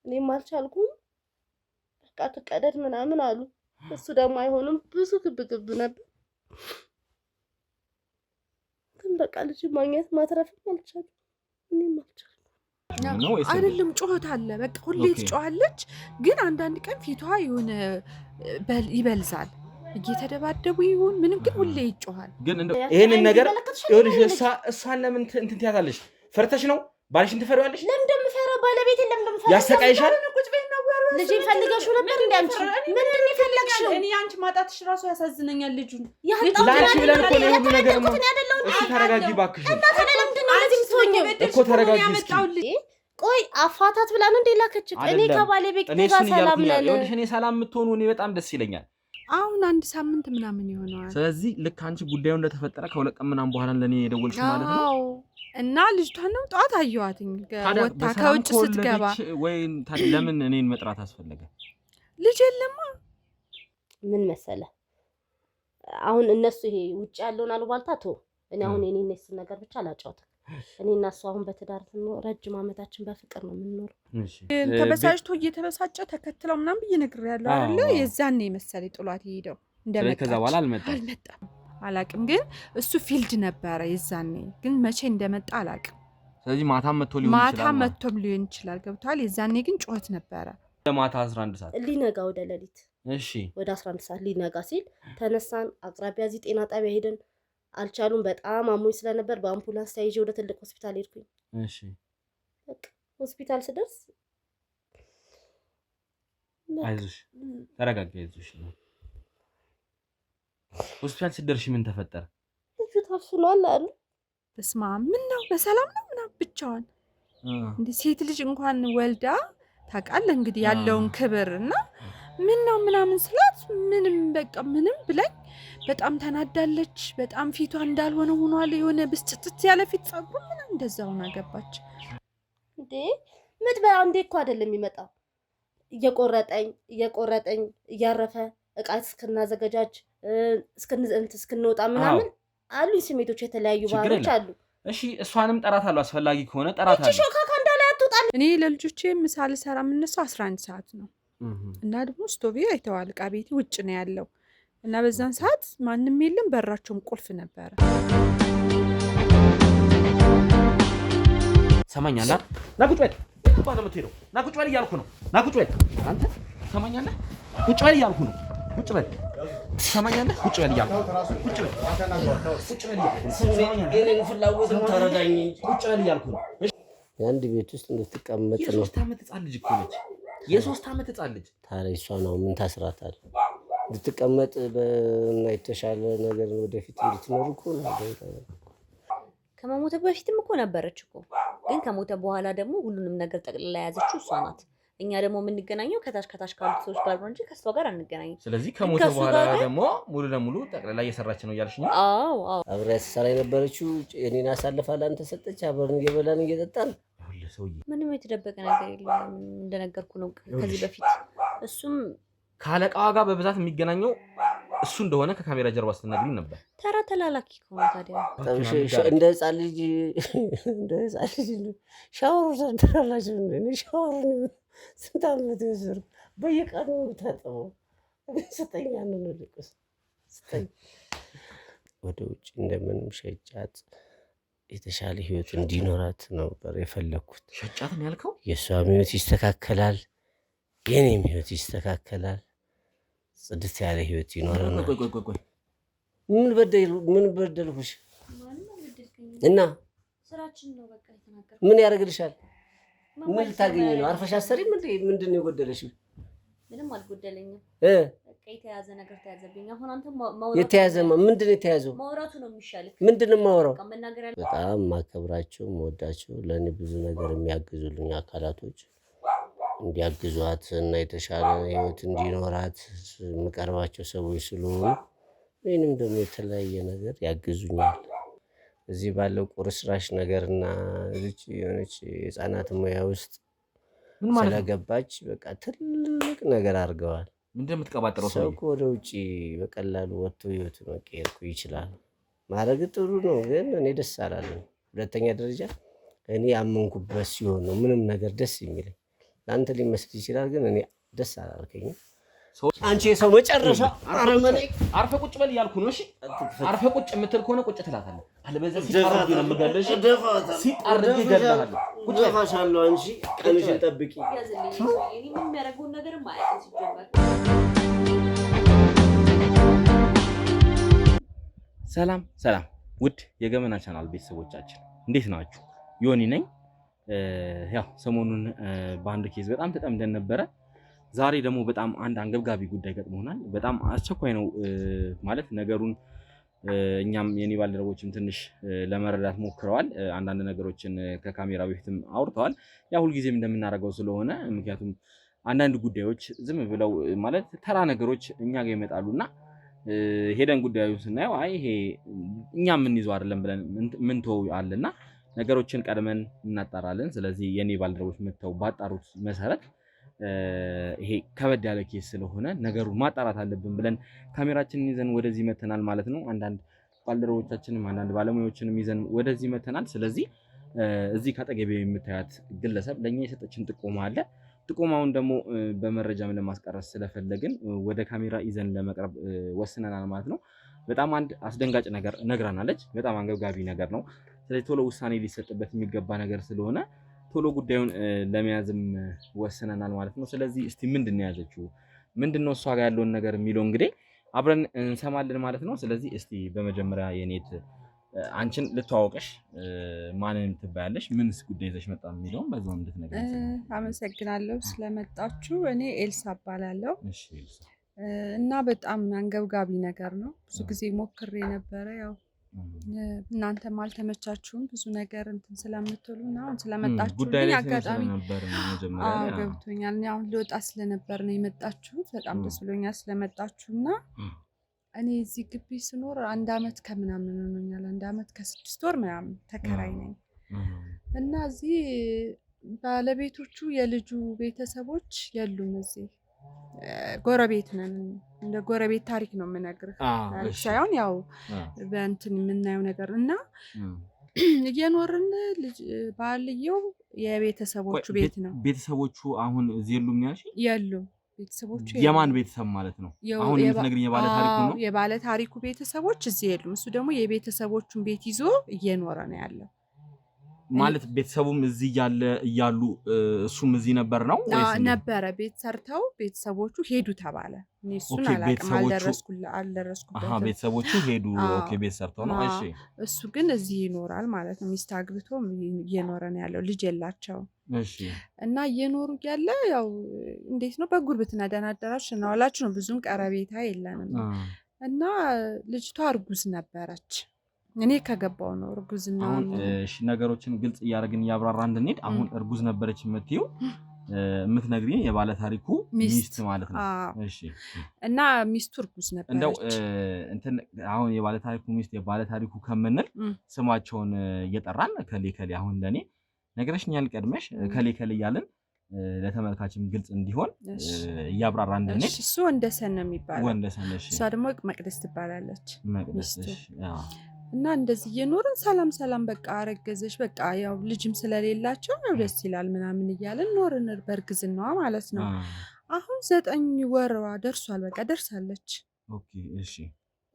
እኔም አልቻልኩም። በቃ ተቀደድ ምናምን አሉ። እሱ ደግሞ አይሆንም ብዙ ግብግብ ነበር። ግን በቃ ልጅ ማግኘት ማትረፍ አልቻልኩም። እኔም አልቻልኩም። አይደለም ጮኸት አለ በቃ ሁሌ ትጮኻለች። ግን አንዳንድ ቀን ፊቷ የሆነ ይበልዛል። እየተደባደቡ ይሁን ምንም ግን ሁሌ ይጮሃል። ግን ይሄንን ነገር ይኸውልሽ እሷን ለምን እንትን ትያታለሽ? ፈርተሽ ነው? ባልሽን ትፈሪዋለሽ? ለምን እንደምፈራው ባለቤቴን ለምን እንደምፈራው ያሰቃይሻል? ልጅ ፈልገሽው ነበር እንዴ? አንቺ ምንድን ነው የፈለግሽው? እኔ አንቺ ማጣትሽ ራሱ ያሳዝነኛል። ልጁን ላንቺ ብለን እኮ ነው ሁሉ ነገር ነው። እሺ ተረጋጊ እባክሽ። እኮ ተረጋጊ እስኪ። ቆይ አፋታት ብላ ነው እንዴ ላከችሽ? እኔ ከባለቤቴ ጋር ሰላም ነን። ይኸውልሽ እኔ ሰላም የምትሆኑ እኔ በጣም ደስ ይለኛል። አሁን አንድ ሳምንት ምናምን ይሆነዋል። ስለዚህ ልክ አንቺ ጉዳዩ እንደተፈጠረ ከሁለት ቀን ምናምን በኋላ ለኔ የደወልሽ ማለት ነው። አዎ እና ልጅቷን ነው ጧት አየኋትኝ ወጣ ከውጭ ስትገባ። ወይ ታዲያ ለምን እኔን መጥራት አስፈለገ? ልጅ የለማ ምን መሰለ አሁን እነሱ ይሄ ውጭ ያለውን አሉባልታ ተው። እኔ አሁን የኔን ነስ ነገር ብቻ ላጫውታ። እኔ እና እሱ አሁን በትዳር ነው ረጅም ዓመታችን በፍቅር ነው የምንኖረው። እሺ ተበሳጭቶ እየተበሳጨ ተከትለው ምናምን ብዬ ነግሬያለሁ አይደል? የዛኔ መሰለኝ ጥሏት ይሄደው እንደመጣ ከዛ በኋላ አልመጣም አላቅም። ግን እሱ ፊልድ ነበረ የዛኔ። ግን መቼ እንደመጣ አላቅም። ስለዚህ ማታም መጥቶም ሊሆን ይችላል ገብቷል። የዛኔ ግን ጮኸት ነበረ። ማታ 11 ሰዓት ሊነጋ ወደ ሌሊት እሺ ወደ 11 ሰዓት ሊነጋ ሲል ተነሳን። አቅራቢያ እዚህ ጤና ጣቢያ ሄደን አልቻሉም። በጣም አሞኝ ስለነበር በአምቡላንስ ተይዤ ወደ ትልቅ ሆስፒታል ሄድኩኝ። እሺ በቃ ሆስፒታል ስደርስ አይዞሽ ተረጋጊ፣ አይዞሽ። ሆስፒታል ስደርሽ ምን ተፈጠረ? ልጁ ታፍኗል አሉ። በስማ ምን ነው በሰላም ነው ምናምን ብቻዋን እንደ ሴት ልጅ እንኳን ወልዳ ታውቃለህ እንግዲህ ያለውን ክብር እና ምን ነው ምናምን ስላት ምንም በቃ ምንም ብለኝ በጣም ተናዳለች። በጣም ፊቷ እንዳልሆነ ሆኗል። የሆነ ብስጭት ያለ ፊት ጸጉሩ ምናምን እንደዛ ሆና ገባች። እንዴ ምጥ በአንዴ እኮ አይደለም የሚመጣው። እየቆረጠኝ እያረፈ እቃ እስክናዘጋጃጅ እስክንወጣ ምናምን አሉኝ ስሜቶች፣ የተለያዩ ባህሎች አሉ። እሺ እሷንም ጠራታለሁ፣ አስፈላጊ ከሆነ ጠራታለሁ። እቺ ሾካ ካንዳላ ያትወጣል። እኔ ለልጆቼ ምሳ ልሰራ የምነሳው 11 ሰዓት ነው እና ደግሞ ስቶቪ አይተዋል። ዕቃ ቤቴ ውጭ ነው ያለው እና በዛን ሰዓት ማንም የለም። በራቸውም ቁልፍ ነበረ። ሰማኛለህ? ና ቁጭ በል። ባለ የምትሄደው ና ቁጭ በል እያልኩ ነው። ና ቁጭ በል አንተ። ሰማኛለህ? ቁጭ በል እያልኩ ነው። ቁጭ በል ሰማኛለህ? ቁጭ በል እያልኩ ቁጭ በል ተረዳኝ። ቁጭ በል እያልኩ ነው። አንድ ቤት ውስጥ እንድትቀመጥ ነው። የ3 ዓመት ህፃን ልጅ እኮ ነች። የ3 ዓመት ህፃን ልጅ ታዲያ እሷ ነው ምን ታስራታል? እንድትቀመጥ እና የተሻለ ነገር ወደፊት እንድትኖር እኮ ነው። ከመሞተ በፊትም እኮ ነበረች እኮ። ግን ከሞተ በኋላ ደግሞ ሁሉንም ነገር ጠቅልላ የያዘችው እሷ ናት። እኛ ደግሞ የምንገናኘው ከታች ካሉት ሰዎች ጋር ነው እንጂ ከሷ ጋር አንገናኝም። ስለዚህ ከሞተ በኋላ ደግሞ ሙሉ ለሙሉ ጠቅልላ እየሰራች ነው እያልሽኝ? አዎ አዎ። አብሬያት ስትሰራ የነበረችው እኔን አሳልፋ ለአንተ ሰጠች። አብረን እየበላን እየጠጣን። ምንም የተደበቀ ነገር የለም። እንደነገርኩ ነው ከዚህ በፊት። እሱም ከአለቃዋ ጋር በብዛት የሚገናኘው እሱ እንደሆነ ከካሜራ ጀርባ ስትነግሪኝ ነበር። ተራ ተላላኪ ከሆነ ታዲያ እንደ ህፃን ልጅ ሻወር ተደራላችሁ። ሻወር ስንት ዓመት ይወስድ በየቀኑ ታጠበው ስጠኝ። ያንን ልቅስ ስጠኝ። ወደ ውጭ እንደምንም ሸጫት የተሻለ ህይወት እንዲኖራት ነበር የፈለኩት። ሸጫት ነው ያልከው? የእሷም ህይወት ይስተካከላል፣ የኔም ህይወት ይስተካከላል። ጽድት ያለ ህይወት ይኖረናል። ቆይ ምን በደልኩሽ? እና ስራችን ነው በቃ የተናገርኩት። ምን ያደርግልሻል? ምን ልታገኝ ነው? አርፈሽ አሰሪም እንዴ? ምንድን ነው የጎደለሽ? ምንም አልጎደለኝም። በቃ የተያዘ ነገር ተያዘብኝ። አሁን አንተ የተያዘማ ምንድን ነው የተያዘው? ማውራቱ ነው የሚሻልህ። ምንድን ነው የማወራው? በጣም ማከብራቸው መወዳቸው ለእኔ ብዙ ነገር የሚያግዙልኝ አካላቶች እንዲያግዟት እና የተሻለ ህይወት እንዲኖራት የምቀርባቸው ሰዎች ስለሆኑ ወይንም ደግሞ የተለያየ ነገር ያግዙኛል። እዚህ ባለው ቁርስራሽ ነገርና እዚች የሆነች የህፃናት ሙያ ውስጥ ስለገባች በቃ ትልቅ ነገር አድርገዋል። ምንድን የምትቀባጥረው? ሰው እኮ ወደ ውጭ በቀላሉ ወጥቶ ህይወት መቀየር ይችላል። ማድረግ ጥሩ ነው፣ ግን እኔ ደስ አላለኝ። ሁለተኛ ደረጃ እኔ ያመንኩበት ሲሆን ነው ምንም ነገር ደስ የሚለኝ። ለአንተ ሊመስል ይችላል፣ ግን እኔ ደስ አላልከኝም። አንቺ የሰው መጨረሻ አረመኔ አርፈህ ቁጭ በል እያልኩ ነው። እሺ አርፈህ ቁጭ የምትል ከሆነ ቁጭ ትላታለህ። አለበለዚያ ሲጣርግ ነው የምገልሽ። ሲጣርግ እገልሃለሁ። ቁጭ ደፋሻለሁ። አንቺ ቀንሽን ጠብቂ። እኔ ምን የሚያደርገውን ነገርም አያውቅም ሲጀመር። ሰላም ሰላም፣ ውድ የገመና ቻናል ቤተሰቦቻችን እንዴት ናችሁ? ዮኒ ነኝ። ያው ሰሞኑን በአንድ ኬዝ በጣም ተጠምደን ነበረ። ዛሬ ደግሞ በጣም አንድ አንገብጋቢ ጉዳይ ገጥሞናል። በጣም አስቸኳይ ነው ማለት ነገሩን እኛም የኔ ባልደረቦችም ትንሽ ለመረዳት ሞክረዋል። አንዳንድ ነገሮችን ከካሜራ በፊትም አውርተዋል። ያ ሁልጊዜም እንደምናደርገው ስለሆነ ምክንያቱም አንዳንድ ጉዳዮች ዝም ብለው ማለት ተራ ነገሮች እኛ ጋር ይመጣሉና ሄደን ጉዳዩን ስናየው አይ ይሄ እኛ ምን ይዞ አይደለም ብለን ምን ተው አለና ነገሮችን ቀድመን እናጣራለን። ስለዚህ የኔ ባልደረቦች መተው ባጣሩት መሰረት ይሄ ከበድ ያለ ኬስ ስለሆነ ነገሩን ማጣራት አለብን ብለን ካሜራችንን ይዘን ወደዚህ መተናል ማለት ነው። አንዳንድ ባልደረቦቻችንም አንዳንድ ባለሙያዎችንም ይዘን ወደዚህ መተናል። ስለዚህ እዚህ ካጠገቤ የምታያት ግለሰብ ለኛ የሰጠችን ጥቆማ አለ። ጥቆማውን ደግሞ በመረጃም ለማስቀረጽ ስለፈለግን ወደ ካሜራ ይዘን ለመቅረብ ወስነናል ማለት ነው። በጣም አንድ አስደንጋጭ ነገር ነግራናለች። በጣም አንገብጋቢ ነገር ነው። ስለዚህ ቶሎ ውሳኔ ሊሰጥበት የሚገባ ነገር ስለሆነ ቶሎ ጉዳዩን ለመያዝም ወስነናል ማለት ነው። ስለዚህ እስቲ ምንድን ነው ያዘችው፣ ምንድነው እሷ ጋር ያለውን ነገር የሚለው እንግዲህ አብረን እንሰማለን ማለት ነው። ስለዚህ እስቲ በመጀመሪያ የኔት አንቺን ልተዋወቅሽ፣ ማንን ትባያለሽ፣ ምንስ ጉዳይ ይዘሽ መጣ የሚለውን በዛው እንድትነግሪኝ። አመሰግናለሁ ስለመጣችሁ። እኔ ኤልሳ እባላለሁ። እሺ ኤልሳ። እና በጣም አንገብጋቢ ነገር ነው። ብዙ ጊዜ ሞክሬ ነበረ። ያው እናንተም አልተመቻችሁም ብዙ ነገር እንትን ስለምትሉ እና አሁን ስለመጣችሁልኝ አጋጣሚ ገብቶኛል። እኔ አሁን ልወጣ ስለነበር ነው የመጣችሁት። በጣም ደስ ብሎኛል ስለመጣችሁና እኔ እዚህ ግቢ ስኖር 1 አመት ከምናምን ሆኖኛል። 1 አመት ከ6 ወር ምናምን ተከራይ ነኝ እና እዚህ ባለቤቶቹ የልጁ ቤተሰቦች የሉም። እዚህ ጎረቤት ነን። እንደ ጎረቤት ታሪክ ነው የምነግርህ ሳይሆን ያው በእንትን የምናየው ነገር እና እየኖርን ልጅ ባልየው የቤተሰቦቹ ቤት ነው። ቤተሰቦቹ አሁን እዚህ የሉም ነው ያልሽኝ? የሉም ቤተሰቦቹ። የማን ቤተሰብ ማለት ነው? አሁን የምትነግሪኝ የባለ ታሪኩ ነው? የባለ ታሪኩ ቤተሰቦች እዚህ የሉም። እሱ ደግሞ የቤተሰቦቹን ቤት ይዞ እየኖረ ነው ያለው። ማለት ቤተሰቡም እዚህ እያሉ እሱም እዚህ ነበር ነው ወይስ ነበረ? ቤት ሰርተው ቤተሰቦቹ ሄዱ ተባለ። እኔ እሱን አላውቅም፣ አልደረስኩበትም። ቤተሰቦቹ ሄዱ። ኦኬ ቤት ሰርተው ነው። እሺ እሱ ግን እዚህ ይኖራል ማለት ነው። ሚስት አግብቶ እየኖረ ነው ያለው። ልጅ የላቸውም። እሺ እና እየኖሩ ያለ ያው እንዴት ነው በጉርብትና ደህና አደራችሁ ነው አላችሁ ነው። ብዙም ቀረቤታ የለንም እና ልጅቷ እርጉዝ ነበረች። እኔ ከገባው ነው እርጉዝና። አሁን እሺ ነገሮችን ግልጽ እያደረግን እያብራራ እንድንሄድ አሁን እርጉዝ ነበረች የምትይው የምትነግሪኝ የባለ ታሪኩ ሚስት ማለት ነው። እሺ እና ሚስቱ እርጉዝ ነበረች። እንደው እንትን አሁን የባለ ታሪኩ ሚስት የባለ ታሪኩ ከምንል ስማቸውን እየጠራን ከሌ ከሌ አሁን ለኔ ነግረሽኛል ቀድመሽ ከሌ ከሌ እያልን ለተመልካችም ግልጽ እንዲሆን እያብራራ እንድንሄድ። እሱ ወንደሰን ነው የሚባለው። ወንደሰን። እሺ እሷ ደግሞ መቅደስ ትባላለች። መቅደስ። እና እንደዚህ እየኖርን ሰላም ሰላም በቃ አረገዘች በቃ ያው ልጅም ስለሌላቸው ነው ደስ ይላል ምናምን እያለን ኖርን በእርግዝናዋ ማለት ነው። አሁን 9 ወሯ ደርሷል። በቃ ደርሳለች። ኦኬ እሺ።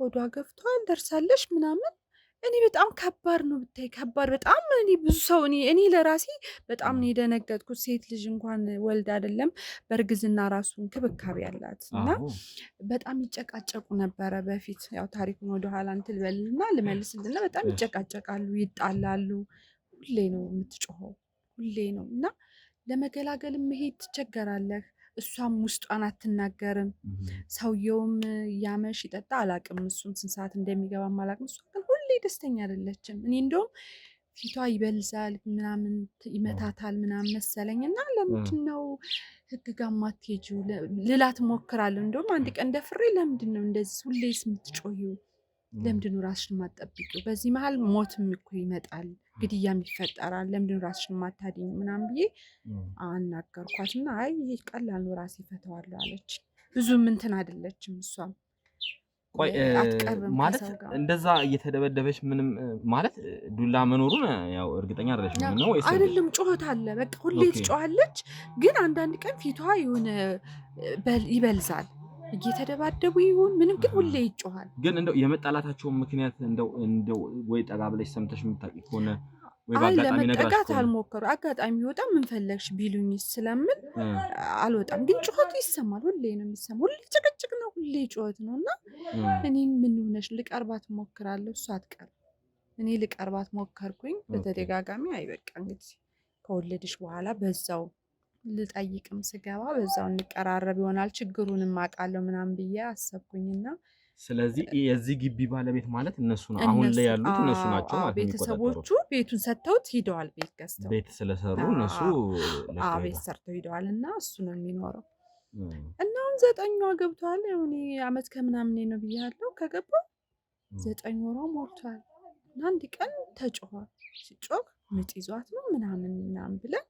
ሆዷ ገፍቷል፣ ደርሳለች ምናምን። እኔ በጣም ከባድ ነው ብታይ፣ ከባድ በጣም። እኔ ብዙ ሰው እኔ ለራሴ በጣም ነው የደነገጥኩት። ሴት ልጅ እንኳን ወልድ አይደለም በእርግዝና ራሱ እንክብካቤ ያላት እና በጣም ይጨቃጨቁ ነበረ በፊት። ያው ታሪኩን ወደኋላ እንትን ልበልና ልመልስልና በጣም ይጨቃጨቃሉ፣ ይጣላሉ። ሁሌ ነው የምትጮኸው፣ ሁሌ ነው እና ለመገላገል መሄድ ትቸገራለህ። እሷም ውስጧን አትናገርም። ሰውየውም ያመሽ ይጠጣ አላቅም፣ እሱም ስንት ሰዓት እንደሚገባ አላቅም። እሷ ግን ሁሌ ደስተኛ አይደለችም። እኔ እንደውም ፊቷ ይበልዛል ምናምን ይመታታል ምናምን መሰለኝ እና ለምንድን ነው ህግ ጋር ማትሄጂው ልላት ሞክራለሁ። እንደውም አንድ ቀን ደፍሬ ለምንድን ነው እንደዚህ ሁሌስ የምትጮሂው? ለምንድን ነው ራስሽን ማትጠብቂው? በዚህ መሀል ሞትም እኮ ይመጣል፣ ግድያም ይፈጠራል። ለምንድን ነው ራስሽን ማታድኝ ምናምን ብዬ አናገርኳትና አይ ይሄ ቀላል ነው ራሴ ፈተዋለሁ አለች። ብዙም እንትን አይደለችም እሷም ቆይ አትቀርብም ማለት ከሰው ጋር። እንደዛ እየተደበደበች ምንም ማለት ዱላ መኖሩን ያው እርግጠኛ አይደለሽም ነው ወይስ? አይደለም ጩኸት አለ በቃ ሁሌ ትጮኻለች። ግን አንዳንድ ቀን ፊቷ የሆነ ይበልዛል። እየተደባደቡ ይሁን ምንም ግን ሁሌ ይጮሃል። ግን እንደው የመጣላታቸው ምክንያት እንደው ወይ ጠጋ ብለሽ ሰምተሽ የምታውቂ ከሆነ ወይ አይ በአጋጣሚ ለመጠጋት አልሞከሩ። አጋጣሚ ወጣ ምን ፈለግሽ ቢሉኝ ስለምን አልወጣም። ግን ጩኸቱ ይሰማል። ሁሌ ነው የሚሰማው። ሁሌ ጭቅጭቅ ነው። ሁሌ ጩኸት ነው እና እኔን ምን ሆነሽ ልቀርባት ሞክራለሁ። እሷ አትቀርም። እኔ ልቀርባት ሞከርኩኝ በተደጋጋሚ። አይ በቃ እንግዲህ ከወለድሽ በኋላ በዛው ልጠይቅም ስገባ በዛው እንቀራረብ ይሆናል ችግሩንም አውቃለሁ ምናምን ብዬ አሰብኩኝና ስለዚህ የዚህ ግቢ ባለቤት ማለት እነሱ ነው። አሁን ላይ ያሉት እነሱ ናቸው ማለት ነው። ቤተሰቦቹ ቤቱን ሰጥተውት ሂደዋል። ቤት ገዝተው ቤት ስለሰሩ እነሱ ቤት ሰርተው ሂደዋል እና እሱ ነው የሚኖረው። እና አሁን 9 ገብቷል። እኔ አመት ከምናምን ነው ብያለሁ። ከገባው 9 ወሯ ሞልቷል። አንድ ቀን ተጮኋል። ሲጮህ ምጥ ይዟት ነው ምናምን ብለን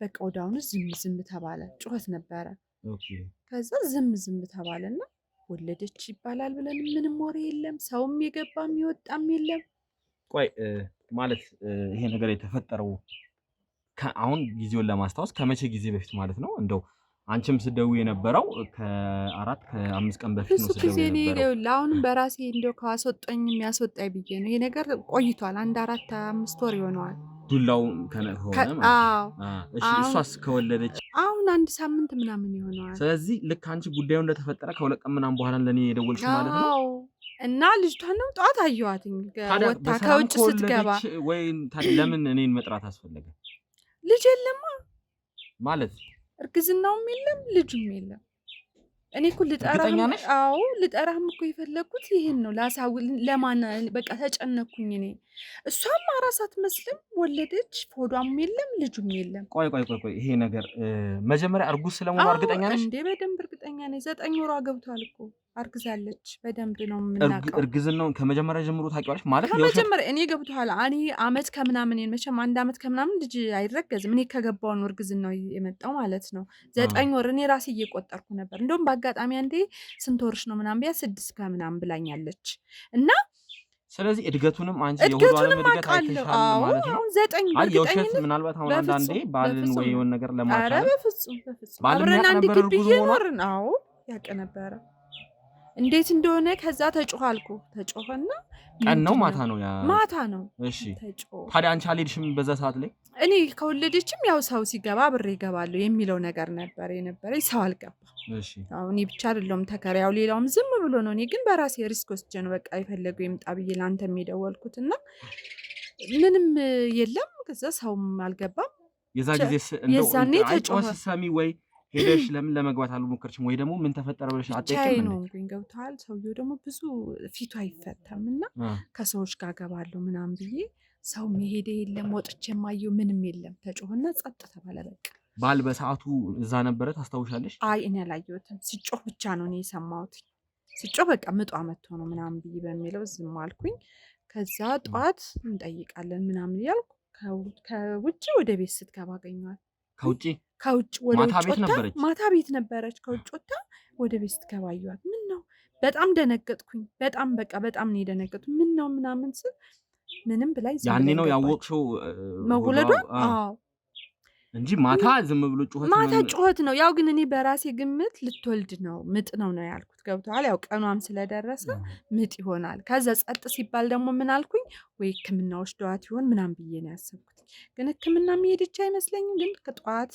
በቃ ወዲያውኑ ዝም ተባለ። ጩኸት ነበረ። ከዛ ዝም ተባለና ወለደች ይባላል ብለን ምንም ወሬ የለም። ሰውም የገባም የወጣም የለም። ቆይ ማለት ይሄ ነገር የተፈጠረው አሁን ጊዜውን ለማስታወስ ከመቼ ጊዜ በፊት ማለት ነው? እንደው አንቺም ስደው የነበረው ከ4 ከ5 ቀን በፊት ነው ስደው የነበረው። አሁንም በራሴ እንደው ካስወጣኝ የሚያስወጣኝ ብዬ ነው። ይሄ ነገር ቆይቷል። 1 4 5 ወር ይሆነዋል። ዱላው ከሆነ እሺ። እሷስ ከወለደች አሁን 1 ሳምንት ምናምን ይሆነዋል። ስለዚህ ልክ አንቺ ጉዳዩ እንደተፈጠረ ከ2 ቀን ምናምን በኋላ ለኔ የደወልሽ ማለት ነው? አዎ። እና ልጅቷን ነው ጠዋት አየኋትኝ ወጣ ከውጭ ስትገባ። ወይ ለምን እኔን መጥራት አስፈለገ? ልጅ የለማ ማለት እርግዝናውም የለም ልጁም የለም። እኔ እኮ ልጠራህም እኮ የፈለኩት ይሄን ነው ላሳውል። ለማን በቃ ተጨነኩኝ እኔ። እሷም አራስ አትመስልም። ወለደች፣ ሆዷም የለም ልጁም የለም። ቆይ ይሄ ነገር መጀመሪያ እርጉዝ ስለመሆኑ እርግጠኛ ነሽ? እንዴ በደንብ እርግጠኛ ነኝ። 9 ወሯ ገብቷል እኮ አርግዛለች። በደንብ ነው የምናውቀው። እርግዝናውን ከመጀመሪያ ጀምሮ ታውቂዋለሽ ማለት ነው? ከመጀመሪያ እኔ ገብቷል። እኔ አመት ከምናምን መቼም 1 አመት ከምናምን ልጅ አይረገዝም። እኔ ከገባው ነው እርግዝናው የመጣው ማለት ነው። 9 ወር እኔ ራሴ እየቆጠርኩ ነበር። እንደውም በአጋጣሚ አንዴ ስንት ወርሽ ነው ምናምን ቢያ 6 ከምናምን ብላኛለች እና ስለዚህ እድገቱንም አንቺ የሆዷንም እድገት አይተሻል ማለት ነው? አሁን 9 የውሸት ምናልባት አሁን አንዳንዴ ባልን ወይ የሆነ ነገር ለማቻል ኧረ በፍጹም አብረን አንድ ግቢ እየኖርን ያውቅ ነበረ እንዴት እንደሆነ። ከዛ ተጮኻልኩ። ተጮኸና ቀን ነው ማታ ነው ማታ ነው። እሺ ታዲያ አንቺ አልሄድሽም በዛ ሰዓት ላይ? እኔ ከወለደችም ያው ሰው ሲገባ አብሬ እገባለሁ የሚለው ነገር ነበር የነበረኝ። ሰው አልገባም። እሺ አሁን እኔ ብቻ አይደለሁም ተከራያው ሌላውም ዝም ብሎ ነው። እኔ ግን በራሴ ሪስክ ወስጄ ነው በቃ የፈለገው ይምጣ ብዬ ላንተ የሚደወልኩትና ምንም የለም። ከዛ ሰውም አልገባም። የዛ ጊዜ የዛኔ ተጮኸ ሲሰሚ ወይ ሄደሽ ለምን ለመግባት አልሞከርሽም? ወይ ደግሞ ምን ተፈጠረ ብለሽ አትጠይቂም? ነው እንግዲህ ገብቷል። ሰውየው ደግሞ ብዙ ፊቱ አይፈታምና ከሰዎች ጋር ገባለሁ ምናምን ብዬ ሰው መሄደ የለም። ወጥቼ የማየው ምንም የለም። ተጮህና ጸጥ ተባለ በቃ። ባል በሰዓቱ እዛ ነበረ ታስታውሻለሽ? አይ እኔ አላየሁትም። ሲጮህ ብቻ ነው እኔ የሰማሁት። ሲጮህ በቃ ምጧ መጥቶ ነው ምናምን ብዬ በሚለው ዝም አልኩኝ። ከዛ ጠዋት እንጠይቃለን ምናምን እያልኩ ከውጭ ወደ ቤት ስትገባ አገኘኋት። ከውጭ ወደ ማታ ቤት ነበረች። ከውጭ ወጣ ወደ ቤት ስትገባ አየኋት። ምን ነው በጣም ደነገጥኩኝ። በጣም በቃ በጣም ነው የደነገጥኩት። ምን ነው ምናምን ስል ምንም ብላይ ያኔ ነው ያወቅሽው መውለዷን? አዎ እንጂ ማታ ዝም ብሎ ጩኸት ነው። ያው ግን እኔ በራሴ ግምት ልትወልድ ነው ምጥ ነው ያልኩት። ገብቶሃል? ያው ቀኗም ስለደረሰ ምጥ ይሆናል። ከዛ ጸጥ ሲባል ደግሞ ምን አልኩኝ፣ ወይ ሕክምና ወስደዋት ይሆን ምናምን ብዬ ነው ያሰብኩት። ግን ሕክምና መሄድቻ አይመስለኝም። ግን ከጠዋት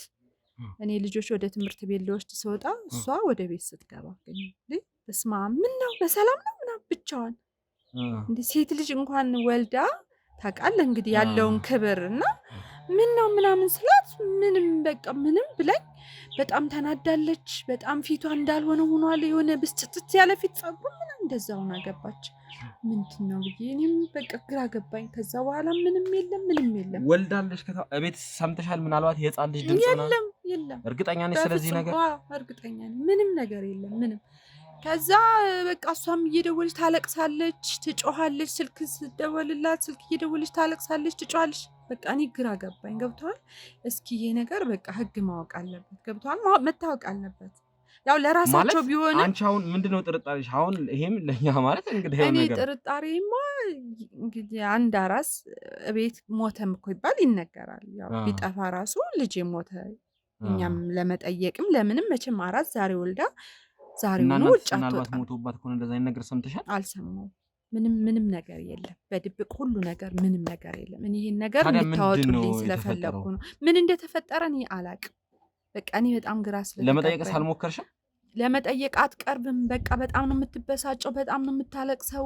እኔ ልጆች ወደ ትምህርት ቤት ልወስድ ስወጣ እሷ ወደ ቤት ስትገባ በስመ አብ ምን ነው በሰላም ነው ምናምን ብቻዋን እንደ ሴት ልጅ እንኳን ወልዳ ታውቃለህ እንግዲህ ያለውን ክብር እና ምን ነው ምናምን ስላት ምንም በቃ ምንም ብላኝ በጣም ተናዳለች። በጣም ፊቷ እንዳልሆነ ሆኗል። የሆነ ብስጭት ያለ ፊት ጸጉር ምን እንደዛ ሆና ገባች። ምንድን ነው ብዬ እኔም በቃ ግራ ገባኝ። ከዛ በኋላ ምንም የለም። ወልዳለች ቤት ሰምተሻል? ምናልባት የህፃን ልጅ ድምፅ ነው? የለም። እርግጠኛ ነኝ ስለዚህ ነገር? እርግጠኛ ነኝ። ምንም ነገር የለም ምንም። ከዛ በቃ እሷም እየደወለች ታለቅሳለች፣ ትጮኻለች። ስልክ ስደወልላት ስልክ እየደወለች ታለቅሳለች፣ ትጮኻለች። በቃ እኔ ግራ ገባኝ። ገብቶሃል? እስኪ ይሄ ነገር በቃ ህግ ማወቅ አለበት። ገብቶሃል? መታወቅ አለበት። ያው ለራሳቸው ቢሆን አንቺ አሁን ምንድነው ጥርጣሬሽ? አሁን ይሄም ለኛ ማለት እንግዲህ እኔ ነገር ጥርጣሬማ እንግዲህ አንድ አራስ ቤት ሞተም እኮ ይባል ይነገራል። ያው ቢጠፋ ራሱ ልጅ ሞተ እኛም ለመጠየቅም ለምንም መቼም አራስ ዛሬ ወልዳ ዛሬ ነው ውጭ ምናልባት ሞቶባት ከሆነ እንደዛ አይነት ነገር ሰምተሻል? አልሰማሁም። ምንም ነገር የለም። በድብቅ ሁሉ ነገር ምንም ነገር የለም። እኔ ይሄን ነገር እንድታወጡልኝ ስለፈለኩ ነው። ምን እንደተፈጠረ እኔ አላቅም። በቃ እኔ በጣም ግራ ስለተጋባኝ ለመጠየቅ ሳልሞከርሽም ለመጠየቅ አትቀርብም። በቃ በጣም ነው የምትበሳጨው፣ በጣም ነው የምታለቅሰው።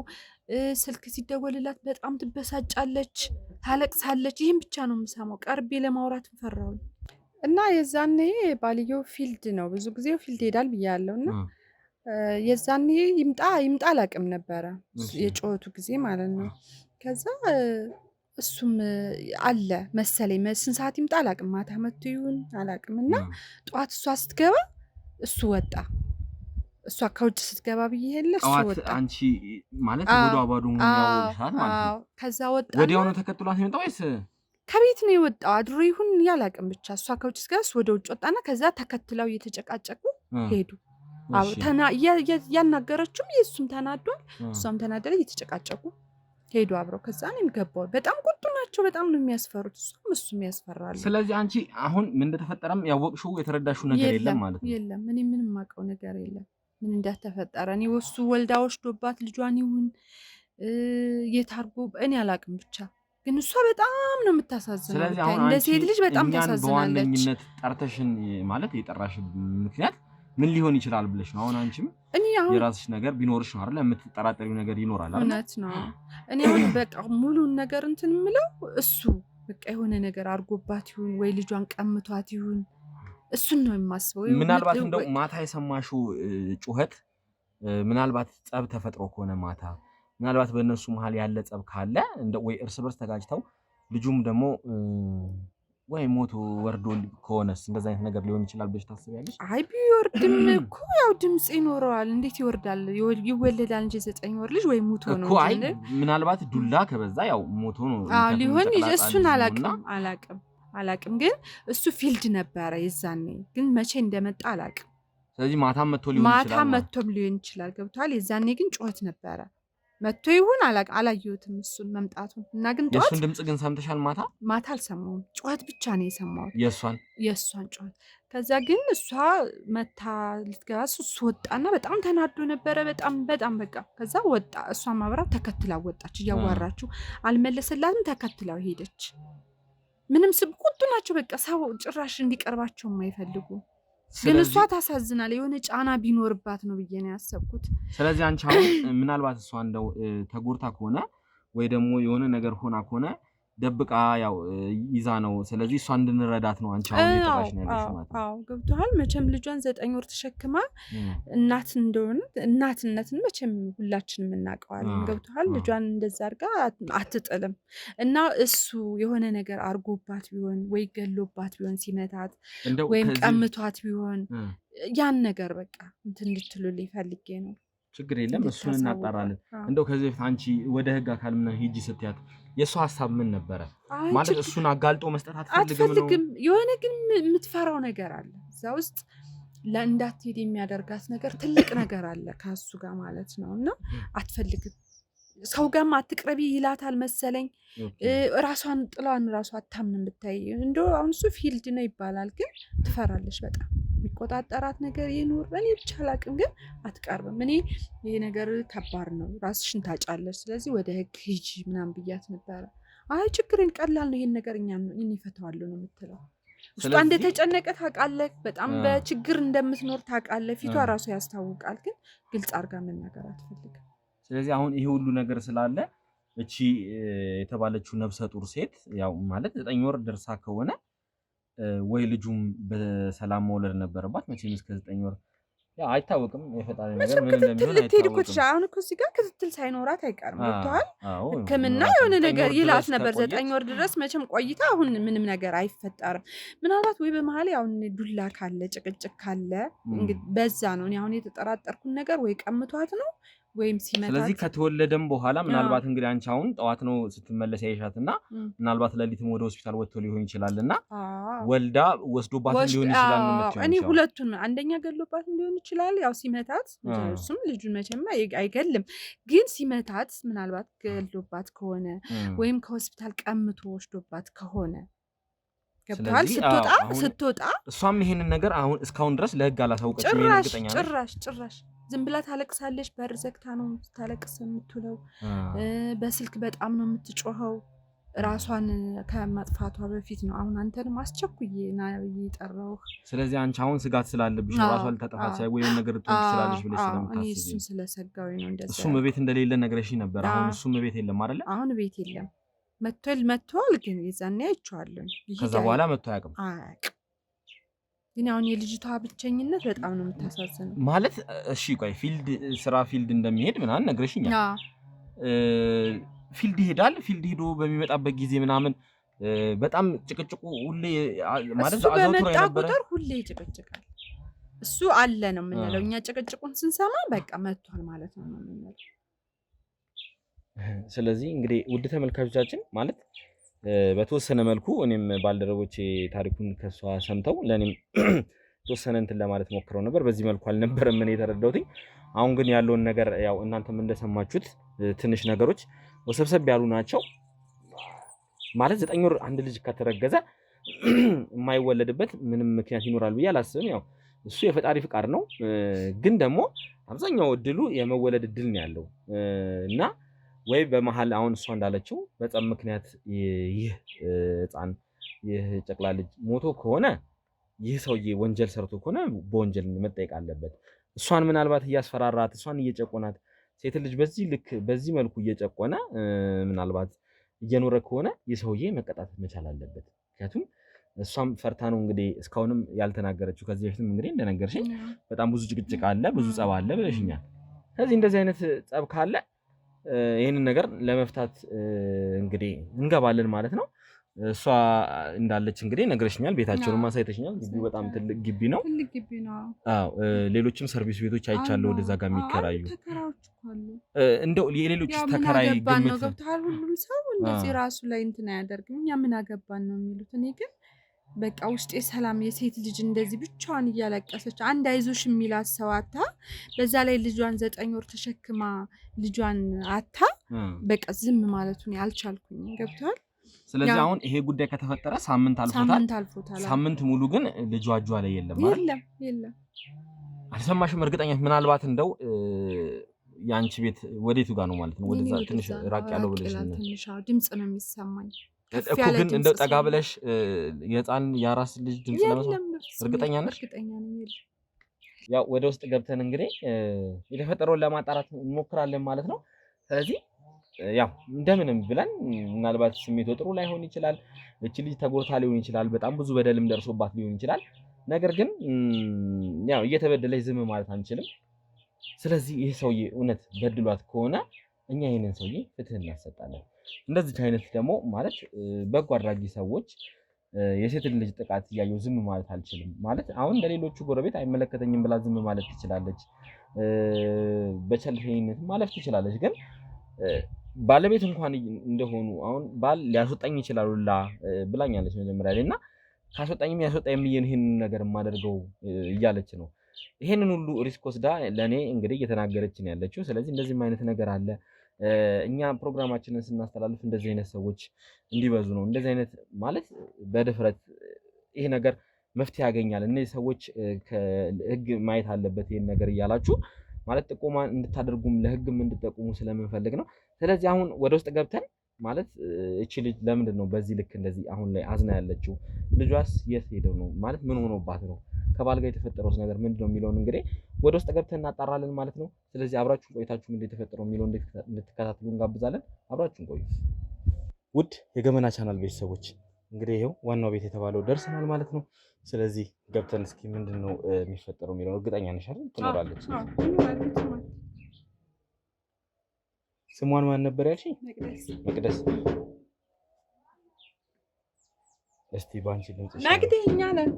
ስልክ ሲደወልላት በጣም ትበሳጫለች፣ ታለቅሳለች። ይህን ብቻ ነው የምሰማው። ቀርቤ ለማውራት ፈራሁኝ እና የዛኔ ባልየው ፊልድ ነው ብዙ ጊዜ ፊልድ ሄዳል ብያለሁ እና የዛኔ ይምጣ አላቅም ነበረ የጮቱ ጊዜ ማለት ነው። ከዛ እሱም አለ መሰለኝ ስንት ሰዓት ይምጣ አላቅም፣ ማታ መጥቶ ይሁን አላቅም። እና ጠዋት እሷ ስትገባ እሱ ወጣ። እሷ ከውጭ ስትገባ ብዬ ሄለ እሱ ወጣ። አንቺ ማለት ወደ አባዱ ያወልሻት ማለት ነው። ከዛ ወጣ። ወዲያው ነው ተከትሏት የመጣው ወይስ ከቤት ነው የወጣው? አድሮ ይሁን ያላቅም ብቻ እሷ ከውጭ ስትገባ እሱ ወደ ውጭ ወጣና ከዛ ተከትለው እየተጨቃጨቁ ሄዱ። ያናገረችውም የእሱም ተናዷል፣ እሷም ተናደለ፣ እየተጨቃጨቁ ሄዱ አብረው። ከዛ እኔም ገባሁ። በጣም ቁጡ ናቸው፣ በጣም ነው የሚያስፈሩት። እሱም ያስፈራሉ። ስለዚህ አንቺ አሁን ምን እንደተፈጠረም ያወቅሽው የተረዳሽው ነገር የለም ማለት ነው? የለም፣ እኔ ምንም የማውቀው ነገር የለም ምን እንደተፈጠረ። እኔ እሱ ወልዳ ወስዶባት ልጇን ይሁን የታርጎ እኔ አላውቅም። ብቻ ግን እሷ በጣም ነው የምታሳዝነው። ስለዚህ አሁን እንደ ሴት ልጅ በጣም ታሳዝናለች። በዋነኝነት ጠርተሽን ማለት የጠራሽ ምክንያት ምን ሊሆን ይችላል ብለሽ ነው? አሁን አንቺም የራስሽ ነገር ቢኖርሽ ነው አይደል? የምትጠራጠሪው ነገር ይኖራል አይደል? እውነት ነው። እኔ አሁን በቃ ሙሉን ነገር እንትን የምለው እሱ በቃ የሆነ ነገር አድርጎባት ይሁን ወይ ልጇን ቀምቷት ይሁን እሱን ነው የማስበው። ምናልባት እንደው ማታ የሰማሽው ጩኸት ምናልባት ጸብ ተፈጥሮ ከሆነ ማታ ምናልባት በእነሱ መሀል ያለ ጸብ ካለ እንደው ወይ እርስ በርስ ተጋጭተው ልጁም ደግሞ ወይ ሞቶ ወርዶ ከሆነስ እንደዛ አይነት ነገር ሊሆን ይችላል ብለሽ ታስቢያለሽ? አይ ቢወርድም እኮ ያው ድምጽ ይኖረዋል። እንዴት ይወርዳል? ይወለዳል እንጂ 9 ወር ልጅ ወይ ሞቶ ነው እኮ። አይ ምናልባት ዱላ ከበዛ ያው ሞቶ ነው ሊሆን እሱን አላቅም። ግን እሱ ፊልድ ነበረ የዛኔ፣ ግን መቼ እንደመጣ አላቅም። ስለዚህ ማታም መጥቶም ሊሆን ይችላል። ገብቷል። የዛኔ ግን ጩኸት ነበረ። መጥቶ ይሁን አላየሁትም እሱን መምጣቱን እና ግን ጠዋት የእሱን ድምጽ ግን ሰምተሻል? ማታ አልሰማሁም። ጩኸት ብቻ ነው የሰማሁት፣ የእሷን ጩኸት። ከዛ ግን እሷ መታ ልትገባ እሱ ወጣና በጣም ተናዶ ነበረ። በጣም በቃ ከዛ ወጣ። እሷን ማብራት ተከትላ ወጣች። እያዋራችሁ አልመለሰላትም። ተከትላው ሄደች። ምንም ቁጡ ናቸው። በቃ ሰው ጭራሽ እንዲቀርባቸው የማይፈልጉ ግን እሷ ታሳዝናል። የሆነ ጫና ቢኖርባት ነው ብዬ ነው ያሰብኩት። ስለዚህ አንቺ አሁን ምናልባት እሷ እንደው ተጎድታ ከሆነ ወይ ደግሞ የሆነ ነገር ሆና ከሆነ ደብቃ ያው ይዛ ነው። ስለዚህ እሷ እንድንረዳት ነው አንቺ አሁን እየጠራሽ ነው ያለሽ ማለት ነው። አዎ ገብቶሃል። መቼም ልጇን 9 ወር ተሸክማ እናት እንደሆነ እናትነትን መቼም ሁላችንም እናውቀዋለን። ገብቶሃል። ልጇን እንደዛ አድርጋ አትጥልም እና እሱ የሆነ ነገር አርጎባት ቢሆን ወይ ገሎባት ቢሆን ሲመታት ወይም ቀምቷት ቢሆን ያን ነገር በቃ እንትን እንድትሉልኝ ፈልጌ ነው። ችግር የለም፣ እሱን እናጣራለን። እንደው ከዚህ በፊት አንቺ ወደ ህግ አካል ምን ሂጂ ስትያት የእሱ ሀሳብ ምን ነበረ? ማለት እሱን አጋልጦ መስጠት አትፈልግም? የሆነ ግን የምትፈራው ነገር አለ እዛ ውስጥ ለእንዳትሄድ የሚያደርጋት ነገር ትልቅ ነገር አለ ከሱ ጋር ማለት ነው። እና አትፈልግም። ሰው ጋርም አትቅረቢ ይላታል መሰለኝ። ራሷን ጥላን ራሷ አታምንም ብታይ። እንደው አሁን እሱ ፊልድ ነው ይባላል፣ ግን ትፈራለች በጣም። የሚቆጣጠራት ነገር ይኖር እኔ ብቻ አላቅም፣ ግን አትቀርብም። እኔ ይሄ ነገር ከባድ ነው ራስሽን ታጫለሽ፣ ስለዚህ ወደ ህግ ሂጂ ምናምን ብያት ነበረ። አይ ችግርን ቀላል ነው ይሄን ነገር እኔ እፈታዋለሁ ነው የምትለው። ውስጧ እንደተጨነቀ ታውቃለህ፣ በጣም በችግር እንደምትኖር ታውቃለህ። ፊቷ ራሱ ያስታውቃል፣ ግን ግልጽ አድርጋ መናገር አትፈልግም። ስለዚህ አሁን ይሄ ሁሉ ነገር ስላለ እቺ የተባለችው ነፍሰ ጡር ሴት ያው ማለት 9 ወር ደርሳ ከሆነ ወይ ልጁም በሰላም መውለድ ነበረባት። መቼም እስከ 9 ወር ያው አይታወቅም፣ የፈጣሪ ነገር ምን እንደሚሆን አይታወቅም። አሁን እኮ እዚህ ጋር ክትትል ሳይኖራት አይቀርም። ወጥቷል ሕክምና የሆነ ነገር ይላት ነበር 9 ወር ድረስ መቼም ቆይታ። አሁን ምንም ነገር አይፈጠርም። ምናልባት ወይ በመሀል ያው ዱላ ካለ ጭቅጭቅ ካለ እንግዲህ በዛ ነው። እኔ አሁን የተጠራጠርኩን ነገር ወይ ቀምቷት ነው ወይም ሲመታት ስለዚህ ከተወለደም በኋላ ምናልባት እንግዲህ አንቺ አሁን ጠዋት ነው ስትመለስ ያይሻትና ምናልባት ለሊትም ወደ ሆስፒታል ወጥቶ ሊሆን ይችላልና ወልዳ ወስዶባት ሊሆን ይችላል ነው የምትይው? እኔ ሁለቱን አንደኛ ገሎባት ሊሆን ይችላል። ያው ሲመታት እሱም ልጁን መቼም አይገልም፣ ግን ሲመታት ምናልባት ገሎባት ከሆነ ወይም ከሆስፒታል ቀምቶ ወስዶባት ከሆነ ገብቷል። ስትወጣ እሷም ይሄንን ነገር አሁን እስካሁን ድረስ ለህግ አላሳወቀችም። ጭራሽ ዝም ብላ ታለቅሳለች። በር ዘግታ ነው ታለቅስ የምትውለው። በስልክ በጣም ነው የምትጮኸው። ራሷን ከማጥፋቷ በፊት ነው አሁን አንተንም አስቸኩዬ ና ጠራሁህ። ስለዚህ አንቺ አሁን ስጋት ስላለብሽ ራሷን ልታጠፋች ወይ ነገር ልትሆን ትችላለች ብለሽ ስለምታስቢ እኔ እሱን ስለሰጋዊ ነው እንደዛ። እሱም ቤት እንደሌለ ነግረሽኝ ነበር። አሁን እሱም ቤት የለም አይደለ? አሁን ቤት የለም። መጥቷል፣ ግን የዛኔ አይቼዋለሁ። ከዛ በኋላ መጥቶ አያውቅም። ግን አሁን የልጅቷ ብቸኝነት በጣም ነው የምታሳዝነው። ማለት እሺ ቆይ ፊልድ እንደሚሄድ ምናምን ነግረሽኛል። ፊልድ ይሄዳል። ፊልድ ሄዶ በሚመጣበት ጊዜ ምናምን በጣም ጭቅጭቁ ሁሌ ማለት አዘውትሮ የነበረ ቁጥር ሁሌ ይጭቅጭቃል። እሱ አለ ነው የምንለው እኛ። ጭቅጭቁን ስንሰማ በቃ መጥቷል ማለት ነው የምንለው። ስለዚህ እንግዲህ ውድ ተመልካቾቻችን ማለት በተወሰነ መልኩ እኔም ባልደረቦቼ ታሪኩን ከሷ ሰምተው ለኔም ተወሰነ እንትን ለማለት ሞክረው ነበር። በዚህ መልኩ አልነበረም እኔ የተረዳሁት። አሁን ግን ያለውን ነገር ያው እናንተም እንደሰማችሁት ትንሽ ነገሮች ወሰብሰብ ያሉ ናቸው። ማለት 9 ወር አንድ ልጅ ከተረገዘ የማይወለድበት ምንም ምክንያት ይኖራል ብዬ አላስብም። ያው እሱ የፈጣሪ ፍቃድ ነው። ግን ደግሞ አብዛኛው እድሉ የመወለድ እድል ነው ያለው እና ወይ በመሃል አሁን እሷ እንዳለችው በጸብ ምክንያት ይህ ህፃን ይህ ጨቅላ ልጅ ሞቶ ከሆነ ይህ ሰውዬ ወንጀል ሰርቶ ከሆነ በወንጀል መጠየቅ አለበት። እሷን ምናልባት እያስፈራራት እሷን እየጨቆናት ሴት ልጅ በዚህ መልኩ እየጨቆነ ምናልባት እየኖረ ከሆነ ይህ ሰውዬ መቀጣት መቻል አለበት። ምክንያቱም እሷም ፈርታ ነው እንግዲህ እስካሁንም ያልተናገረችው። ከዚህ በፊትም እንግዲህ እንደነገርሽኝ በጣም ብዙ ጭቅጭቅ አለ፣ ብዙ ጸብ አለ ብለሽኛል። ስለዚህ እንደዚህ አይነት ጸብ ካለ ይሄንን ነገር ለመፍታት እንግዲህ እንገባለን ማለት ነው። እሷ እንዳለች እንግዲህ ነግረሽኛል። ቤታቸውን ማሳይተሽኛል። ግቢው በጣም ትልቅ ግቢ ነው። አዎ ሌሎችም ሰርቪስ ቤቶች አይቻለሁ ወደዛ ጋር የሚከራዩ እንደው የሌሎች ተከራይ ግምት ነው ገብቷል። ሁሉም ሰው እንደዚህ ራሱ ላይ እንትን አያደርግም። እኛ ምን አገባን ነው የሚሉት። እኔ ግን በቃ ውስጤ ሰላም። የሴት ልጅ እንደዚህ ብቻዋን እያለቀሰች አንድ አይዞሽ የሚላት ሰው አታ፣ በዛ ላይ ልጇን 9 ወር ተሸክማ ልጇን አታ በቃ ዝም ማለቱን ያልቻልኩኝ ገብቷል። ስለዚህ አሁን ይሄ ጉዳይ ከተፈጠረ ሳምንት አልፎታል። ሳምንት ሙሉ ግን ልጇ እጇ ላይ የለም ማለት የለም። አልሰማሽም? እርግጠኛ ምናልባት እንደው ያንቺ ቤት ወዴቱ ጋር ነው ማለት ነው? ወደዛ ትንሽ ራቅ ያለው ብለሽ ነው? ትንሽ ድምጽ ነው የሚሰማኝ እኮ። ግን እንደው ጠጋ ብለሽ የህፃን የአራስ ልጅ ድምጽ ለመስማት እርግጠኛ ነሽ? ያው ወደ ውስጥ ገብተን እንግዲህ የተፈጠረውን ለማጣራት እንሞክራለን ማለት ነው። ስለዚህ ያው እንደምንም ብለን ምናልባት ስሜቱ ጥሩ ላይሆን ይችላል፣ እቺ ልጅ ተጎድታ ሊሆን ይችላል፣ በጣም ብዙ በደልም ደርሶባት ሊሆን ይችላል። ነገር ግን ያው እየተበደለች ዝም ማለት አንችልም። ስለዚህ ይሄ ሰውዬ እውነት በድሏት ከሆነ እኛ ይሄንን ሰውዬ ፍትህ እናሰጣለን። እንደዚህ አይነት ደግሞ ማለት በጎ አድራጊ ሰዎች የሴት ልጅ ጥቃት እያየው ዝም ማለት አልችልም ማለት አሁን እንደሌሎቹ ጎረቤት አይመለከተኝም ብላ ዝም ማለት ትችላለች፣ በቸልተኝነት ማለፍ ትችላለች። ግን ባለቤት እንኳን እንደሆኑ አሁን ባል ሊያስወጣኝ ይችላሉላ ብላኛለች መጀመሪያ ላይ እና ካስወጣኝም ያስወጣኝ ይሄን ነገር የማደርገው እያለች ነው። ይሄንን ሁሉ ሪስክ ወስዳ ለኔ እንግዲህ እየተናገረች ነው ያለችው። ስለዚህ እንደዚህም አይነት ነገር አለ። እኛ ፕሮግራማችንን ስናስተላልፍ እንደዚህ አይነት ሰዎች እንዲበዙ ነው። እንደዚህ አይነት ማለት በድፍረት ይሄ ነገር መፍትሄ ያገኛል፣ እነዚህ ሰዎች ከህግ ማየት አለበት ይሄን ነገር እያላችሁ ማለት ጥቆማ እንድታደርጉም ለህግም እንድትጠቁሙ ስለምንፈልግ ነው። ስለዚህ አሁን ወደ ውስጥ ገብተን ማለት እቺ ልጅ ለምንድን ነው በዚህ ልክ እንደዚህ አሁን ላይ አዝና ያለችው? ልጇስ የት ሄደው ነው ማለት ምን ሆኖባት ነው? ከባል ጋር የተፈጠረው ነገር ምንድነው የሚለውን እንግዲህ ወደ ውስጥ ገብተን እናጣራለን ማለት ነው። ስለዚህ አብራችሁ ቆይታችሁ ምን የተፈጠረው የሚለውን እንድትከታተሉ እንጋብዛለን። አብራችሁን ቆዩ። ውድ የገመና ቻናል ቤተሰቦች እንግዲህ ይሄው ዋናው ቤት የተባለው ደርሰናል ማለት ነው። ስለዚህ ገብተን እስኪ ምንድነው የሚፈጠረው የሚለውን እርግጠኛ ነሽ አይደል? ትኖራለች። ስሟን ማን ነበር ያልሽኝ? መቅደስ። እስቲ ባንቺ ድምጽ መቅደኛ ነን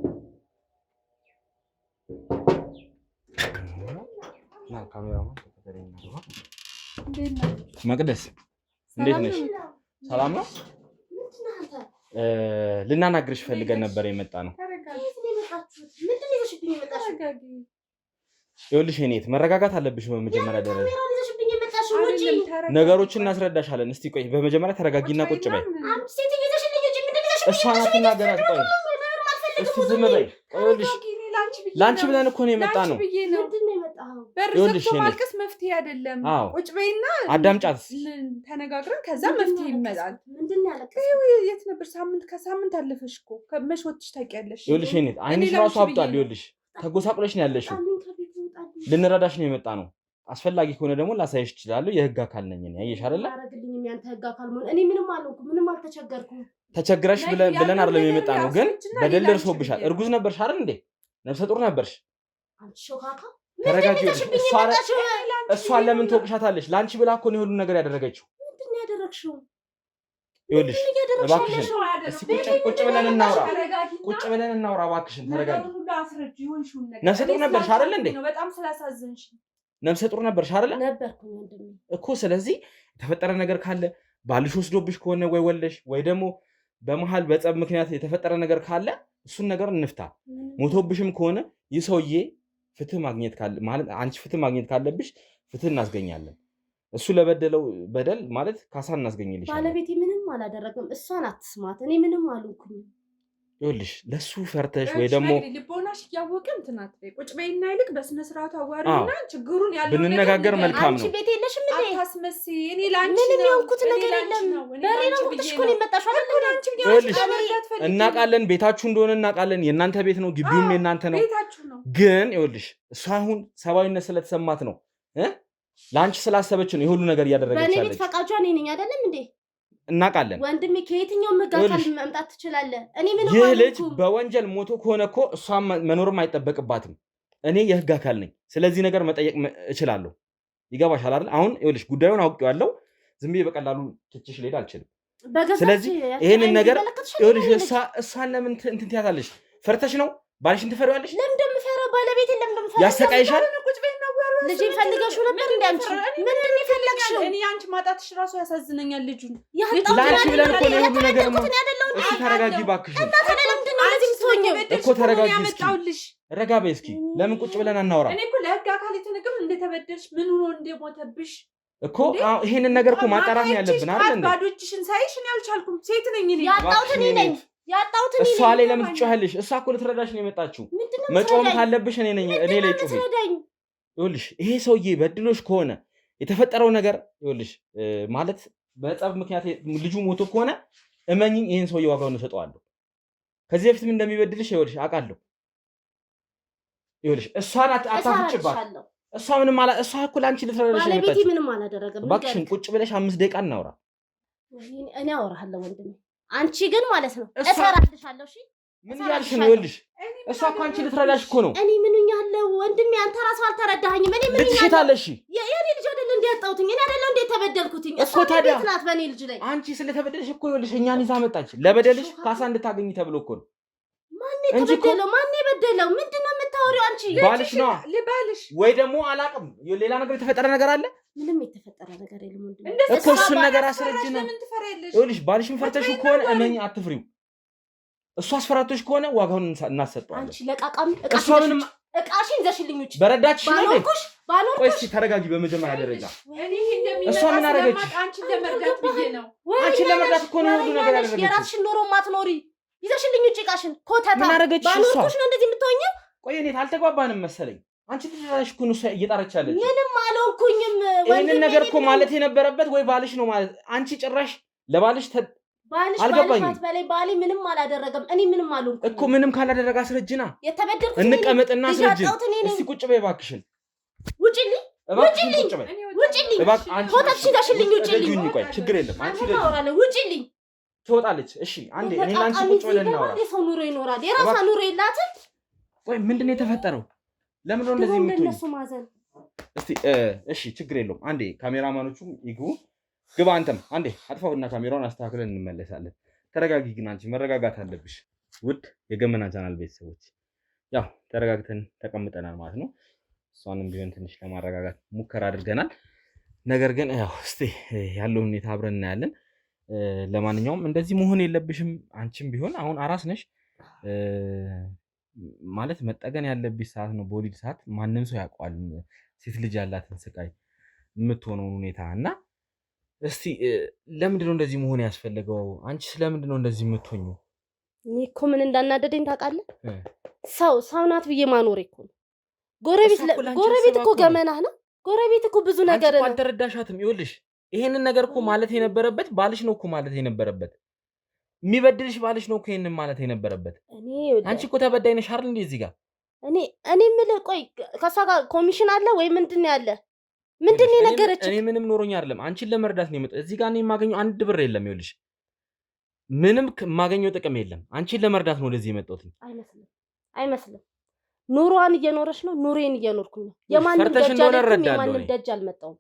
ና ካሜራማን ተከተለኝ ነው መቅደስ እንዴት ነሽ? ሰላም ነው? ልናናግርሽ ፈልገን ነበር የመጣ ነው። ይኸውልሽ እኔት መረጋጋት አለብሽ። በመጀመሪያ ደረጃ ነገሮችን እናስረዳሻለን። እስቲ ቆይ በመጀመሪያ ተረጋጊና ቁጭ በይ። እሷ ናት ትናገራት። ቆይ እስቲ ዝም በይ። ይኸውልሽ ላንቺ ብለን እኮ ነው የመጣ ነው። ይኸውልሽ ማልቀስ መፍትሄ አይደለም። ቁጭ በይና አዳምጫት። ተነጋግረን ከዛ መፍትሄ ይመጣል። የት ነበር? ከሳምንት አለፈሽ እኮ ከመሽ ወጥሽ ታውቂያለሽ። ይኸውልሽ እኔት አይንሽ ራሱ አብጧል። ይኸውልሽ ተጎሳቁለሽ ነው ያለሽው። ልንረዳሽ ነው የመጣ ነው። አስፈላጊ ከሆነ ደግሞ ላሳይሽ እችላለሁ። የህግ አካል ነኝ እኔ። አየሽ አይደለ? አረግልኝም ያንተ ህግ አካል መሆን እኔ ምንም አልሆንኩም፣ ምንም አልተቸገርኩም። ተቸግረሽ ብለን አይደለም የመጣ ነው። ግን በደል ደርሶብሻል። እርጉዝ ነበርሽ አይደል እንዴ? ነፍሰ ጡር ነበርሽ። አንቺ ሾካካ ተረጋጊ። እሷን ለምን ትወቅሻታለሽ? ለአንቺ ብላ እኮ ነው ሁሉን ነገር ያደረገችው። ምንድን ነው ያደረግሽው? ይኸውልሽ እባክሽን እስኪ ቁጭ ብለን እናውራ። ቁጭ ብለን እናውራ እባክሽን። ተረጋጊ። ነፍሰ ጡር ነበርሽ አይደል እንዴ? በጣም ስላሳዘንሽ ነፍሰ ጡር ነበርሽ አይደል? ነበርኩኝ ወንድሜ እኮ። ስለዚህ የተፈጠረ ነገር ካለ ባልሽ ወስዶብሽ ከሆነ ወይ ወለሽ ወይ ደግሞ በመሃል በጸብ ምክንያት የተፈጠረ ነገር ካለ እሱን ነገር እንፍታ። ሞቶብሽም ከሆነ ይህ ሰውዬ ፍትህ ማግኘት ካለ ማለት አንቺ ፍትህ ማግኘት ካለብሽ ፍትህ እናስገኛለን። እሱ ለበደለው በደል ማለት ካሳ እናስገኝልሽ። ባለቤቴ ምንም አላደረግም። እሷን አትስማት። እኔ ምንም አልሆንኩኝ። ይኸውልሽ ለሱ ፈርተሽ ወይ ደግሞ ልቦናሽ እያወቀ እንትን አትበይ። ቁጭ በይና ይልቅ በስነ ስርዓቱ አዋሪና ችግሩን ያለው ብንነጋገር መልካም ነው። አንቺ ቤት የለሽም እንዴ? አታስመስይ። እኔ ላንቺ ምንም የሆንኩት ነገር የለም። በሬ ነው ቁጥሽ እኮ ነው የመጣሽው አይደል? ይኸውልሽ እናውቃለን፣ ቤታችሁ እንደሆነ እናውቃለን። የእናንተ ቤት ነው፣ ግቢውም የእናንተ ነው። ግን ይኸውልሽ እሷ አሁን ሰብአዊነት ስለተሰማት ነው ለአንቺ ስላሰበች ነው የሁሉ ነገር እያደረገች ያለች። በእኔ ቤት ፈቃጇ እኔ ነኝ አይደለም እንዴ? እናውቃለን ወንድሜ፣ ከየትኛውም ህግ አካል መምጣት ትችላለህ። እኔ ምንም ይህ ልጅ በወንጀል ሞቶ ከሆነ እኮ እሷም መኖርም አይጠበቅባትም። እኔ የህግ አካል ነኝ። ስለዚህ ነገር መጠየቅ እችላለሁ። ይገባሻል አይደል? አሁን ይኸውልሽ ጉዳዩን አውቄዋለሁ። ዝም ብዬ በቀላሉ ትችሽ ልሄድ አልችልም። ስለዚህ ይሄንን ነገር ይኸውልሽ እሷን ለምን እንትን ትያታለሽ? ፈርተሽ ነው? ባልሽን ትፈሪዋለሽ? ለምን እንደምፈራው ባለቤቴ ለምን እንደምፈራው ያሰቃይሻል? ልጅ ፈልገሽው ነበር እንዴ? አንቺ ምንድን ነው የፈለግሽው? እኔ አንቺ ማጣትሽ ራሱ ያሳዝነኛል። ልጁን ላንቺ ብለን እኮ ነው ሁሉ ነገር ነው። እሺ ተረጋጊ እባክሽ። እና ታዲያ ለምንድን ነው እንደዚህ የምትሆኚው? እኮ ተረጋጊ እስኪ። ረጋ በይ እስኪ። ለምን ቁጭ ብለን አናወራ? እኔ እኮ ለህግ አካል የተነገር እንደተበደልሽ ምን ሆኖ እንደሞተብሽ እኮ ይሄንን ነገር እኮ ማጣራት ነው ያለብን አይደል እንዴ? ባዶ እጅሽን ሳይሽ እኔ አልቻልኩም። ሴት ነኝ እኔ። ያጣሁት እኔ ነኝ። እሷ ላይ ለምን ትጮያለሽ? እሷ እኮ ልትረዳሽ ነው የመጣችው። መጮም ካለብሽ እኔ ነኝ እኔ ላይ ጮህ። ይኸውልሽ ይሄ ሰውዬ በድሎሽ ከሆነ የተፈጠረው ነገር ይኸውልሽ ማለት በጸብ ምክንያት ልጁ ሞቶ ከሆነ እመኝኝ ይሄን ሰውዬ ዋጋውን እሰጠዋለሁ። ከዚህ በፊትም እንደሚበድልሽ ይኸውልሽ አውቃለሁ። ይኸውልሽ እሷን አታፍጭባት። እሷ ምንም እሷ እኮ ለአንቺ ልትረዳሽ ነው የመጣችው። ባለቤቴ ምንም አላደረገም። እባክሽን ቁጭ ብለሽ 5 ደቂቃ እናውራ። እኔ አወራሃለሁ ወንድሜ። አንቺ ግን ማለት ነው እሰራልሻለሁ። እሺ ምን ያልሽ ነው? ይኸውልሽ እሷ እኮ አንቺ ልትረዳሽ እኮ ነው። እኔ ምንኛለሁ ወንድሜ? አንተ ራስህ አልተረዳኸኝም። እኔ ምንኛለሁ? ልትሽታለሽ የኔ ልጅ አይደል እንደ ያጣሁትኝ? እኔ አይደል እንደ ተበደልኩትኝ? እኮ ታዲያ ናት በኔ ልጅ ላይ። አንቺ ስለተበደልሽ እኮ ይኸውልሽ እኛን ይዛ መጣች። ለበደልሽ ካሳ እንድታገኝ ተብሎ እኮ ነው። ማን የተበደለው? ማን የበደለው? ምንድነው የምታወሪው አንቺ? ባልሽ ነው ልባልሽ ወይ ደግሞ አላቅም። ሌላ ነገር የተፈጠረ ነገር አለ? ምንም የተፈጠረ ነገር የለም ወንድሜ። እኮ እሱን ነገር አስረጅና ይኸውልሽ ባልሽን ፈርተሽ ከሆነ እመኝ አትፍሪው። እሱ አስፈራቶሽ ከሆነ ዋጋውን እናሰጠዋለን። አንቺ ለቃቃም እቃሽን ይዘሽልኝ ውጪ። በረዳችሽ ነው እንዴ? ባኖርኩሽ ቆይ እስኪ ተረጋጊ። በመጀመሪያ ደረጃ እሷ ምን አደረገች? አንቺን ለመርዳት ብዬ ነው። አንቺን ለመርዳት እኮ ነው ሁሉ ነገር ያደረገችው። የራስሽን ኖሮ ማትኖሪ ይዘሽልኝ ውጪ እቃሽን። ኮተታ ምን አደረገች? ባኖርኩሽ ነው እንደዚህ የምትሆኚው? ቆይ እኔ አልተግባባንም መሰለኝ። አንቺ ትራሽ እኮ ነው እየጣረች ያለች። ምንም አልሆንኩኝም። ይሄንን ነገር እኮ ማለት የነበረበት ወይ ባልሽ ነው ማለት። አንቺ ጭራሽ ለባልሽ አልገባኝም። በላይ ባሌ ምንም አላደረገም። እኔ ምንም አልሆንኩም እኮ። ምንም ካላደረገ አስረጅና የተበደልኩት እንቀመጥና አስረጅን። እስቲ ቁጭ በይ እባክሽን። ውጪልኝ፣ ውጪልኝ፣ ውጪልኝ። ኮተትሽን ይዘሽልኝ ውጪልኝ። ቆይ ችግር የለም አንቺ ውጪልኝ። ትወጣለች። እሺ አንዴ እኔ እና አንቺ ቁጭ ብለን እናወራ። የሰው ኑሮ ይኖራል፣ የራሷ ኑሮ የላትም። ቆይ ምንድን ነው የተፈጠረው? ለምን ነው እንደዚህ የምትሆኚው? እነሱ ማዘን እስቲ እሺ ችግር የለውም። አንዴ ካሜራማኖቹም ይግቡ። ግባ አንተም አንዴ አጥፋውና ካሜራውን አስተካክለን እንመለሳለን። ተረጋጊ ግን አንቺ መረጋጋት አለብሽ። ውድ የገመና ቻናል ቤተሰቦች ያው ተረጋግተን ተቀምጠናል ማለት ነው። እሷንም ቢሆን ትንሽ ለማረጋጋት ሙከራ አድርገናል። ነገር ግን ያው እስቲ ያለውን ሁኔታ አብረን እናያለን። ለማንኛውም እንደዚህ መሆን የለብሽም። አንቺም ቢሆን አሁን አራስ ነሽ ማለት መጠገን ያለብሽ ሰዓት ነው። በወሊድ ሰዓት ማንም ሰው ያውቀዋል ሴት ልጅ ያላትን ስቃይ የምትሆነውን ሁኔታ እና እስቲ ለምንድን ነው እንደዚህ መሆን ያስፈልገው? አንቺ ስለምንድን ነው እንደዚህ የምትሆኚው? እኔ እኮ ምን እንዳናደደኝ ታውቃለህ? ሰው ናት ብዬ ማኖር እኮ ነው። ጎረቤት እኮ ገመናህ ነው። ጎረቤት እኮ ብዙ ነገር ነው። አልተረዳሻትም። ይኸውልሽ ይሄንን ነገር እኮ ማለት የነበረበት ባልሽ ነው እኮ ማለት የነበረበት የሚበድልሽ ባልሽ ነው እኮ ይሄንን ማለት የነበረበት። አንቺ እኮ ተበዳይ ነሽ አይደል? እንዴ እዚህ ጋር እኔ የምልህ ቆይ ከሷ ጋር ኮሚሽን አለ ወይ ምንድን ነው ያለ? ምንድን ነው የነገረችኝ? እኔ ምንም ኖሮኝ አይደለም አንቺን ለመርዳት ነው የመጣሁት። እዚህ ጋር እኔ የማገኘው አንድ ብር የለም። ይኸውልሽ ምንም የማገኘው ጥቅም የለም። አንቺን ለመርዳት ነው ወደዚህ የመጣሁት። አይመስልም። ኑሮዋን እየኖረች ነው፣ ኑሬን እየኖርኩኝ ነው። የማንም ደጅ አልመጣሁም።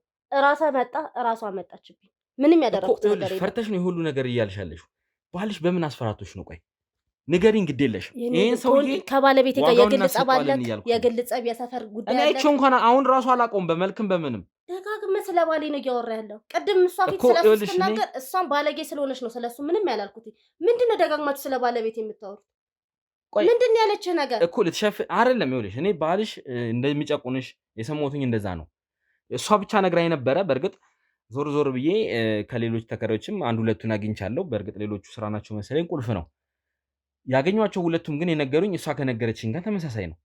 እራሷ መጣችብኝ። ምንም ያደረኩት ነገር የለም። ፈርተሽ ነው የሁሉ ነገር እያልሻለሽ። ባልሽ በምን አስፈራቶሽ ነው? ቆይ ንገሪኝ፣ ግድ የለሽም። ይሄን ሰውዬ ከባለቤቴ ጋር የግል ጸብ አለን። የግል ጸብ፣ የሰፈር ጉዳይ አለ። እኔ አይቼው እንኳን አሁን ራሱ አላውቀውም፣ በመልክም በምንም። ደጋግመህ ስለ ባሌ ነው እያወራ ያለው። ቅድም እሷ ፊት ስለሱ ስትናገር እሷን ባለጌ ስለሆነች ነው ስለሱ ምንም ያላልኩት። ምንድን ነው ደጋግማችሁ ስለ ባለቤት የምታወሩት? ምንድን ነው ያለችህ ነገር? እኮ ልትሸፍ አይደለም። ይኸውልሽ እኔ ባልሽ እንደሚጨቁንሽ የሰማሁትኝ እንደዛ ነው። እሷ ብቻ ነግራኝ ነበረ። በእርግጥ ዞር ብዬ ከሌሎች ተከራዮችም አንድ ሁለቱን አግኝቻለሁ። በእርግጥ ሌሎቹ ስራ ናቸው መሰለኝ፣ ቁልፍ ነው ያገኟቸው። ሁለቱም ግን የነገሩኝ እሷ ከነገረችኝ ጋር ተመሳሳይ ነው።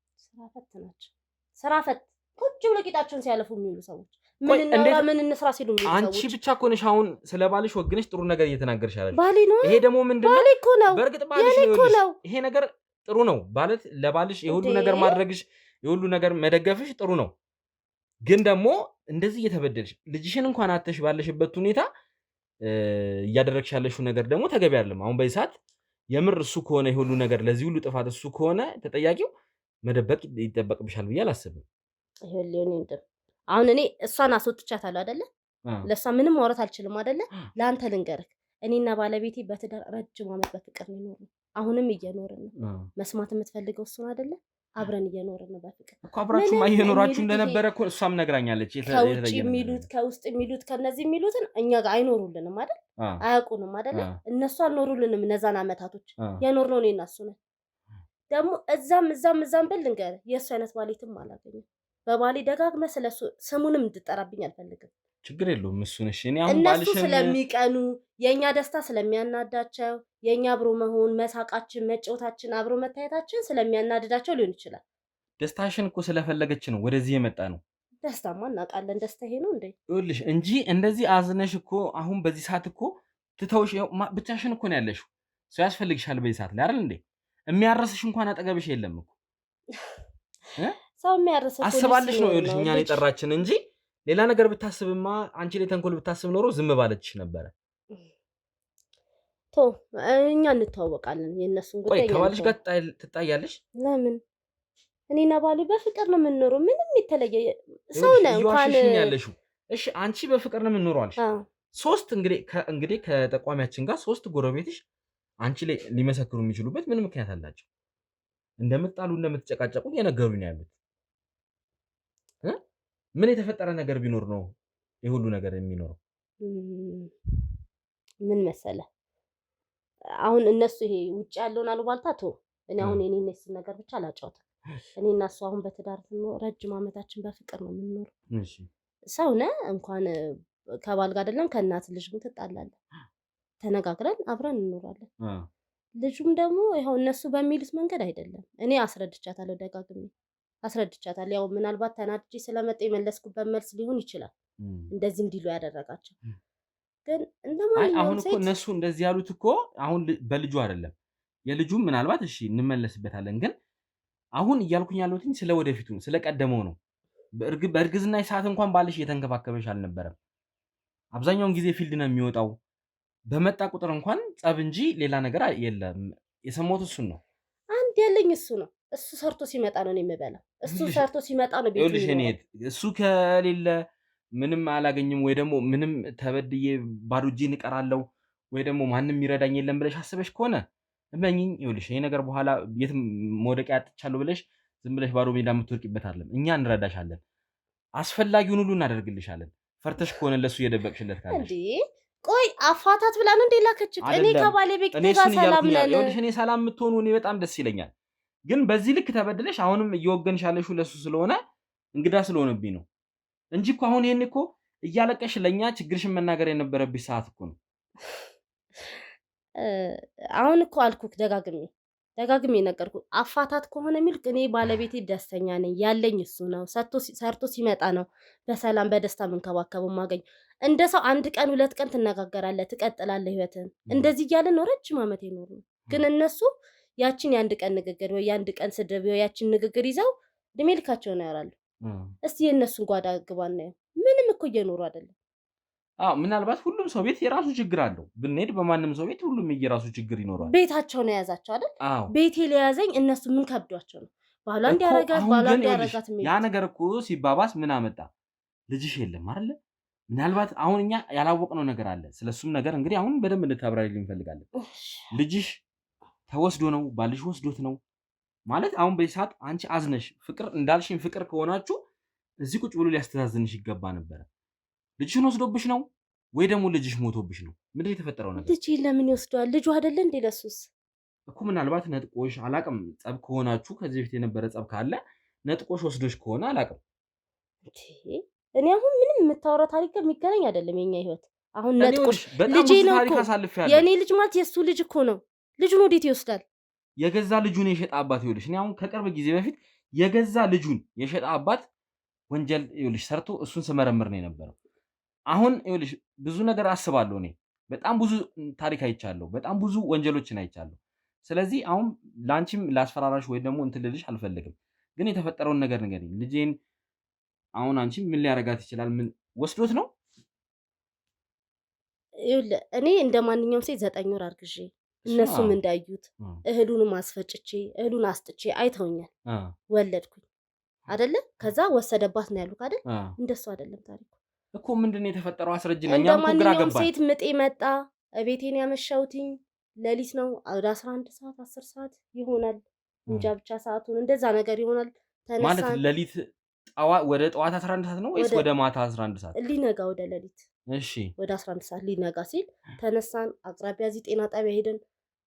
ስራ ፈት ቁጭ ብሎ ቂጣቸውን ሲያለፉ የሚውሉ ሰዎች ምን እንስራ ሲሉ የሚውሉ ሰዎች። አንቺ ብቻ እኮ ነሽ አሁን ስለ ባልሽ ወግነሽ ጥሩ ነገር እየተናገርሽ ያለሽ። ባሌ ነው። ይሄ ደግሞ ምንድነው? ባሌ እኮ ነው። በእርግጥ ባልሽ ነው። ይሄ ነገር ጥሩ ነው ማለት ለባልሽ የሁሉ ነገር ማድረግሽ የሁሉ ነገር መደገፍሽ ጥሩ ነው። ግን ደግሞ እንደዚህ እየተበደልሽ ልጅሽን እንኳን አተሽ ባለሽበት ሁኔታ እያደረግሽ ያለሽው ነገር ደግሞ ተገቢ አይደለም። አሁን በዚህ ሰዓት የምር እሱ ከሆነ የሁሉ ነገር ለዚህ ሁሉ ጥፋት እሱ ከሆነ ተጠያቂው መደበቅ ይጠበቅብሻል ብዬ አላስብም። አሁን እኔ እሷን አስወጥቻታለሁ አይደለ? ለእሷ ምንም ማውራት አልችልም አይደለ? ለአንተ ልንገርህ፣ እኔና ባለቤቴ በትዳር ረጅም ዓመት በፍቅር ነው የኖርነው። አሁንም እየኖርን ነው። መስማት የምትፈልገው እሱን አይደለ? አብረን እየኖርን ነው በፍቅር እኮ። አብራችሁ እየኖራችሁ እንደነበረ እኮ እሷም ነግራኛለች። ከውጭ የሚሉት ከውስጥ የሚሉት ከነዚህ የሚሉትን እኛ ጋር አይኖሩልንም አይደል? አያውቁንም አይደለ? እነሱ አልኖሩልንም። እነዛን አመታቶች የኖርነው እኔ እና እሱ ነን። ደግሞ እዛም ብል ልንገርህ፣ የእሱ አይነት ባሌትም አላገኘም። በባሌ ደጋግመህ ስለሱ ስሙንም እንድጠራብኝ አልፈልግም። ችግር የለውም እሱን። እሺ እኔ አሁን እነሱ ስለሚቀኑ የኛ ደስታ ስለሚያናዳቸው የኛ አብሮ መሆን መሳቃችን፣ መጫወታችን፣ አብሮ መታየታችን ስለሚያናድዳቸው ሊሆን ይችላል። ደስታሽን እኮ ስለፈለገች ነው ወደዚህ የመጣ ነው። ደስታማ እናውቃለን። ደስታ ይሄ ነው እንዴ? ይኸውልሽ እንጂ እንደዚህ አዝነሽ እኮ አሁን በዚህ ሰዓት እኮ ትተውሽ ብቻሽን እኮ ነው ያለሽው። ሰው ያስፈልግሻል በዚህ ሰዓት ላይ አይደል እንዴ? የሚያረስሽ እንኳን አጠገብሽ የለም እኮ ሰው የሚያረስሽ አስባልሽ ነው። ይኸውልሽ እኛን የጠራችን እንጂ ሌላ ነገር ብታስብማ አንቺ ላይ ተንኮል ብታስብ ኖሮ ዝም ባለችሽ ነበረ። እኛ እንተዋወቃለን። የእነሱን ጉዳይ ቆይ ከባልሽ ጋር ትጣያለሽ? ለምን? እኔና ባሌ በፍቅር ነው የምንኖረው። ምንም የተለየ ሰው ነው እንኳን ያለሽው። እሺ አንቺ በፍቅር ነው የምንኖረው አልሽ። ሶስት እንግዲህ ከተቋሚያችን ጋር ሶስት ጎረቤትሽ አንቺ ላይ ሊመሰክሩ የሚችሉበት ምን ምክንያት አላቸው? እንደምትጣሉ እንደምትጨቃጨቁ እየነገሩኝ ነው ያሉት። ምን የተፈጠረ ነገር ቢኖር ነው የሁሉ ነገር የሚኖረው? ምን መሰለ አሁን እነሱ ይሄ ውጭ ያለውን አሉባልታ እኔ አሁን የኔን ነገር ብቻ አላጫውትም። እኔ እና እሱ አሁን በትዳር ረጅም ዓመታችን በፍቅር ነው የምንኖረው። እሺ ሰው ነህ እንኳን ከባል ጋር አይደለም ከእናት ልጅ ግን ትጣላለህ። ተነጋግረን አብረን እንኖራለን። ልጁም ደግሞ ይኸው እነሱ በሚሉት መንገድ አይደለም። እኔ አስረድቻታለሁ፣ ደጋግሜ አስረድቻታለሁ። ያው ምናልባት ተናድጄ ስለመጣ የመለስኩበት መልስ ሊሆን ይችላል እንደዚህ እንዲሉ ያደረጋቸው። ግን እንደማንኛውም አሁን እኮ እነሱ እንደዚህ ያሉት እኮ አሁን በልጁ አይደለም። የልጁም ምናልባት እሺ እንመለስበታለን። ግን አሁን እያልኩኝ ያለሁት ስለ ወደፊቱ ስለቀደመው ነው። በእርግዝና ሰዓት እንኳን ባልሽ እየተንከባከበሽ አልነበረም። አብዛኛውን ጊዜ ፊልድ ነው የሚወጣው። በመጣ ቁጥር እንኳን ጸብ እንጂ ሌላ ነገር የለም። የሰማሁት እሱን ነው። አንድ ያለኝ እሱ ነው። እሱ ሰርቶ ሲመጣ ነው የምበላው። እሱ ሰርቶ ሲመጣ ነው ቤቱ ነው። እሱ ከሌለ ምንም አላገኝም ወይ ደግሞ ምንም ተበድዬ ባዶ እጄን እቀራለሁ ወይ ደግሞ ማንም ይረዳኝ የለም ብለሽ አስበሽ ከሆነ እመኚኝ፣ ይኸውልሽ ይሄ ነገር በኋላ የትም መውደቂያ አጥቻለሁ ብለሽ ዝም ብለሽ ባዶ ሜዳ የምትወርቂበት አይደለም። እኛ እንረዳሻለን፣ አስፈላጊውን ሁሉ እናደርግልሻለን። ፈርተሽ ከሆነ ለሱ እየደበቅሽለት ካለሽ እንዴ ቆይ አፋታት ብላ ነው እንዴ ላከችክ? እኔ ከባሌ ቤት ጋር ሰላም ነን። እኔ ሰላም የምትሆኑ እኔ በጣም ደስ ይለኛል። ግን በዚህ ልክ ተበድለሽ አሁንም እየወገንሽ ያለሽው ለሱ ስለሆነ እንግዳ ስለሆነብኝ ነው እንጂ እኮ አሁን ይሄን እኮ እያለቀሽ ለኛ ችግርሽን መናገር የነበረብሽ ሰዓት እኮ ነው። አሁን እኮ አልኩክ ደጋግሜ ነገርኩ። አፋታት ከሆነ ሚልክ እኔ ባለቤቴ ደስተኛ ነኝ ያለኝ እሱ ነው። ሰርቶ ሲመጣ ነው በሰላም በደስታ መንከባከበው ማገኝ። እንደ ሰው አንድ ቀን 2 ቀን ትነጋገራለህ፣ ትቀጥላለህ ህይወትን። እንደዚህ እያለ ነው ረጅም ዓመት ይኖር ነው። ግን እነሱ ያቺን የአንድ ቀን ንግግር ወይ የአንድ ቀን ስድብ ወይ ያቺን ንግግር ይዘው እድሜ ልካቸውን ያወራሉ። እስቲ የእነሱን ጓዳ ግባና ምንም እኮ እየኖሩ አይደለም። ምናልባት ሁሉም ሰው ቤት የራሱ ችግር አለው። ብንሄድ በማንም ሰው ቤት ሁሉም የራሱ ችግር ይኖራል። ቤታቸው ነው የያዛቸው አይደል? ቤቴ ሊያዘኝ እነሱ ምን ከብዷቸው ነው? ባሏ እንዲያረጋት ያ ነገር እኮ ሲባባስ ምን አመጣ? ልጅሽ የለም አይደል? ምናልባት አሁን እኛ ያላወቅነው ነገር አለ። ስለሱም ነገር እንግዲህ አሁን በደንብ እንድታብራሪልን እንፈልጋለን። ልጅሽ ተወስዶ ነው ባልሽ ወስዶት ነው ማለት? አሁን በዚህ ሰዓት አንቺ አዝነሽ ፍቅር እንዳልሽኝ ፍቅር ከሆናችሁ እዚህ ቁጭ ብሎ ሊያስተዛዝንሽ ይገባ ነበር። ልጅሽን ወስዶብሽ ነው ወይ ደግሞ ልጅሽ ሞቶብሽ ነው? ምንድን የተፈጠረው ነገር? ልጅ ለምን ይወስደዋል? ልጁ አይደለ እንዴ ለሱስ እኮ ምናልባት ነጥቆሽ አላቅም። ጸብ ከሆናችሁ ከዚህ በፊት የነበረ ጸብ ካለ ነጥቆሽ ወስዶሽ ከሆነ አላቅም። እኔ አሁን ምንም የምታወራው ታሪክ ጋር የሚገናኝ አይደለም የኛ ህይወት። አሁን ነጥቆሽ ልጄ ነው እኮ የኔ ልጅ ማለት የሱ ልጅ እኮ ነው። ልጁን ወዴት ይወስዳል? የገዛ ልጁን የሸጣ አባት ይኸውልሽ። እኔ አሁን ከቅርብ ጊዜ በፊት የገዛ ልጁን የሸጣ አባት ወንጀል ይኸውልሽ ሰርቶ እሱን ስመረምር ነው የነበረው። አሁን ይኸውልሽ ብዙ ነገር አስባለሁ። እኔ በጣም ብዙ ታሪክ አይቻለሁ፣ በጣም ብዙ ወንጀሎችን አይቻለሁ። ስለዚህ አሁን ላንቺም ላስፈራራሽ ወይ ደግሞ እንትን ልልሽ አልፈልግም። ግን የተፈጠረውን ነገር ንገሪኝ። ልጄን አሁን አንቺ ምን ሊያረጋት ይችላል? ምን ወስዶት ነው? እኔ እንደ ማንኛውም ሴት 9 ወር አርግዤ እነሱም እንዳዩት እህሉንም አስፈጭቼ እህሉን አስጥቼ አይተውኛል። ወለድኩኝ አይደለ? ከዛ ወሰደባት ነው ያሉት አይደል? እንደሱ አይደለም ታሪኩ እኮ። ምንድነው የተፈጠረው? አስረጅኝ። እኛም እኮ ግራ ገባን። ሴት ምጤ መጣ። እቤቴን ያመሻውትኝ ሌሊት ነው ወደ 11 ሰዓት 10 ሰዓት ይሆናል እንጃ ብቻ ሰዓቱን እንደዛ ነገር ይሆናል። ተነሳ ማለት ሌሊት ወደ ጠዋት 11 ሰዓት ነው ወይስ ወደ ማታ 11 ሰዓት? ሊነጋ ወደ ሌሊት እሺ፣ ወደ 11 ሰዓት ሊነጋ ሲል ተነሳን። አቅራቢያ እዚህ ጤና ጣቢያ ሄደን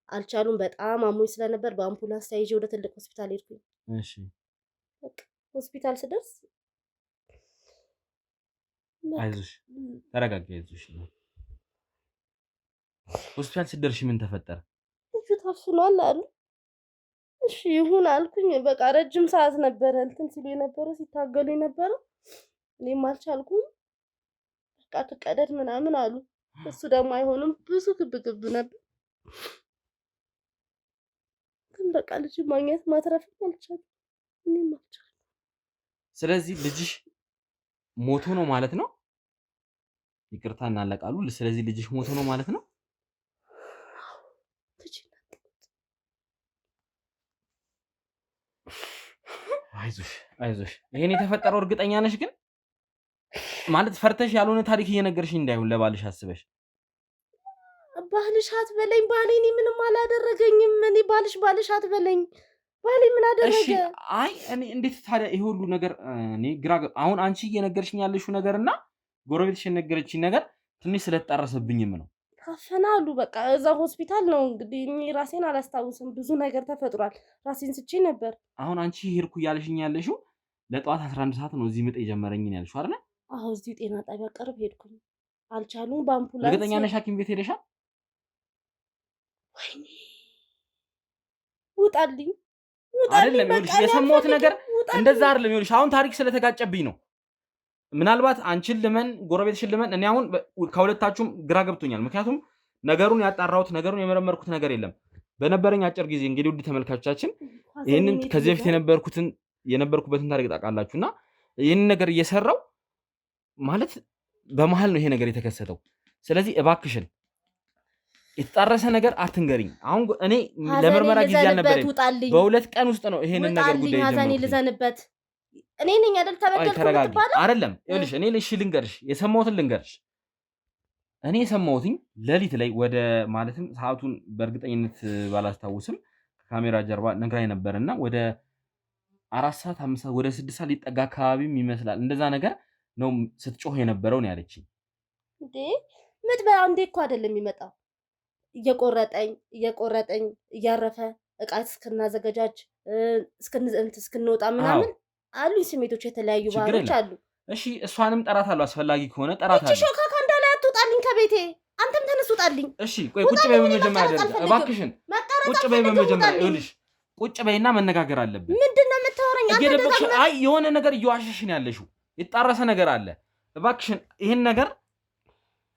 አልቻሉም። በጣም አሞኝ ስለነበር በአምቡላንስ ተይዤ ወደ ትልቅ ሆስፒታል ሄድኩኝ። እሺ፣ በቃ ሆስፒታል ስደርስ አይዞሽ፣ ተረጋጊ፣ አይዞሽ። ሆስፒታል ስደርሽ ምን ተፈጠረ? ልጁ ታፍኗል አሉ። እሺ ይሁን አልኩኝ። በቃ ረጅም ሰዓት ነበረ እንትን ሲሉ የነበረው ሲታገሉ የነበረው። እኔም አልቻልኩም። በቃ ትቀደድ ምናምን አሉ። እሱ ደግሞ አይሆንም ብዙ ግብግብ ነበር። ግን በቃ ልጅ ማግኘት ማትረፍ አልቻልኩም። እኔም አልቻልኩም። ስለዚህ ልጅሽ ሞቶ ነው ማለት ነው? ይቅርታ እናለቃሉ። ስለዚህ ልጅሽ ሞቶ ነው ማለት ነው? አይዞሽ። ይሄን የተፈጠረው እርግጠኛ ነሽ ግን? ማለት ፈርተሽ ያልሆነ ታሪክ እየነገርሽኝ እንዳይሆን ለባልሽ አስበሽ። ባልሽ አትበለኝ። ባሌ እኔ ምንም አላደረገኝም። እኔ ባልሽ አትበለኝ። ባሌ ምን አደረገ? እሺ አይ እኔ እንዴት ታዲያ ይሄ ሁሉ ነገር እኔ አሁን አንቺ እየነገርሽኝ ያለሽው ነገርና ጎረቤትሽ የነገረችኝ ነገር ትንሽ ስለተጣረሰብኝም ነው። ታፈናሉ። በቃ እዛ ሆስፒታል ነው እንግዲህ። እኔ ራሴን አላስታውስም። ብዙ ነገር ተፈጥሯል። ራሴን ስቼ ነበር። አሁን አንቺ ሄድኩ እያለሽኝ ያለሽው ለጠዋት 11 ሰዓት ነው እዚህ ምጥ የጀመረኝን ያልሽው አይደል? አዎ እዚህ ጤና ጣቢያ ቅርብ ሄድኩኝ። አልቻሉም። በአምቡላንስ እርግጠኛ ነሽ ሐኪም ቤት ሄደሻል? ወይኔ ውጣልኝ። አይደለም ይኸውልሽ፣ የሰማሁት ነገር እንደዛ አይደለም። ይኸውልሽ አሁን ታሪክ ስለተጋጨብኝ ነው። ምናልባት አንቺን ልመን ጎረቤትሽን ልመን፣ እኔ አሁን ከሁለታችሁም ግራ ገብቶኛል። ምክንያቱም ነገሩን ያጣራሁት ነገሩን የመረመርኩት ነገር የለም። በነበረኝ አጭር ጊዜ እንግዲህ ውድ ተመልካቾቻችን ይሄንን ከዚህ በፊት የነበርኩበትን ታሪክ ታውቃላችሁና ይሄንን ነገር እየሰራው ማለት በመሃል ነው ይሄ ነገር የተከሰተው። ስለዚህ እባክሽን የተጣረሰ ነገር አትንገሪኝ። አሁን እኔ ለምርመራ ጊዜ አልነበረኝ። በ2 ቀን ውስጥ ነው ይሄንን ነገር ጉዳይ ጀመርኩኝ። ልዘንበት እኔ ነኝ አይደል? ተበደልኩ የምትባለው አይደለም። ይኸውልሽ እኔ ልንገርሽ፣ የሰማሁትን ልንገርሽ። እኔ የሰማሁትኝ ሌሊት ላይ ወደ ማለትም ሰዓቱን በእርግጠኝነት ባላስታውስም ከካሜራ ጀርባ ነግራኝ ነበርና ወደ 4 ሰዓት 5 ሰዓት ወደ 6 ሰዓት ሊጠጋ አካባቢም ይመስላል እንደዛ ነገር ነው ስትጮህ የነበረው ነው ያለችኝ። እንዴ ምጥ በአንዴ እኮ አይደለም የሚመጣው እየቆረጠኝ እያረፈ እቃ እስክናዘገጃጅ እስክንወጣ ምናምን አሉ ስሜቶች የተለያዩ ባህሎች አሉ። እሺ እሷንም ጠራታለሁ አስፈላጊ ከሆነ ጠራታለሁ። እሺ ሾካ ካንዳላ አትውጣልኝ ከቤቴ አንተም ተነስ ውጣልኝ። እሺ ቆይ ቁጭ በይ በመጀመሪያ ደረጃ እባክሽን ቁጭ በይ በመጀመሪያ ይኸውልሽ ቁጭ በይና መነጋገር አለብን። ምንድነው የምታወራኝ አንተ? እየደበቅሽ አይ የሆነ ነገር እየዋሸሽን ያለሽው የተጣረሰ ነገር አለ። እባክሽን ይሄን ነገር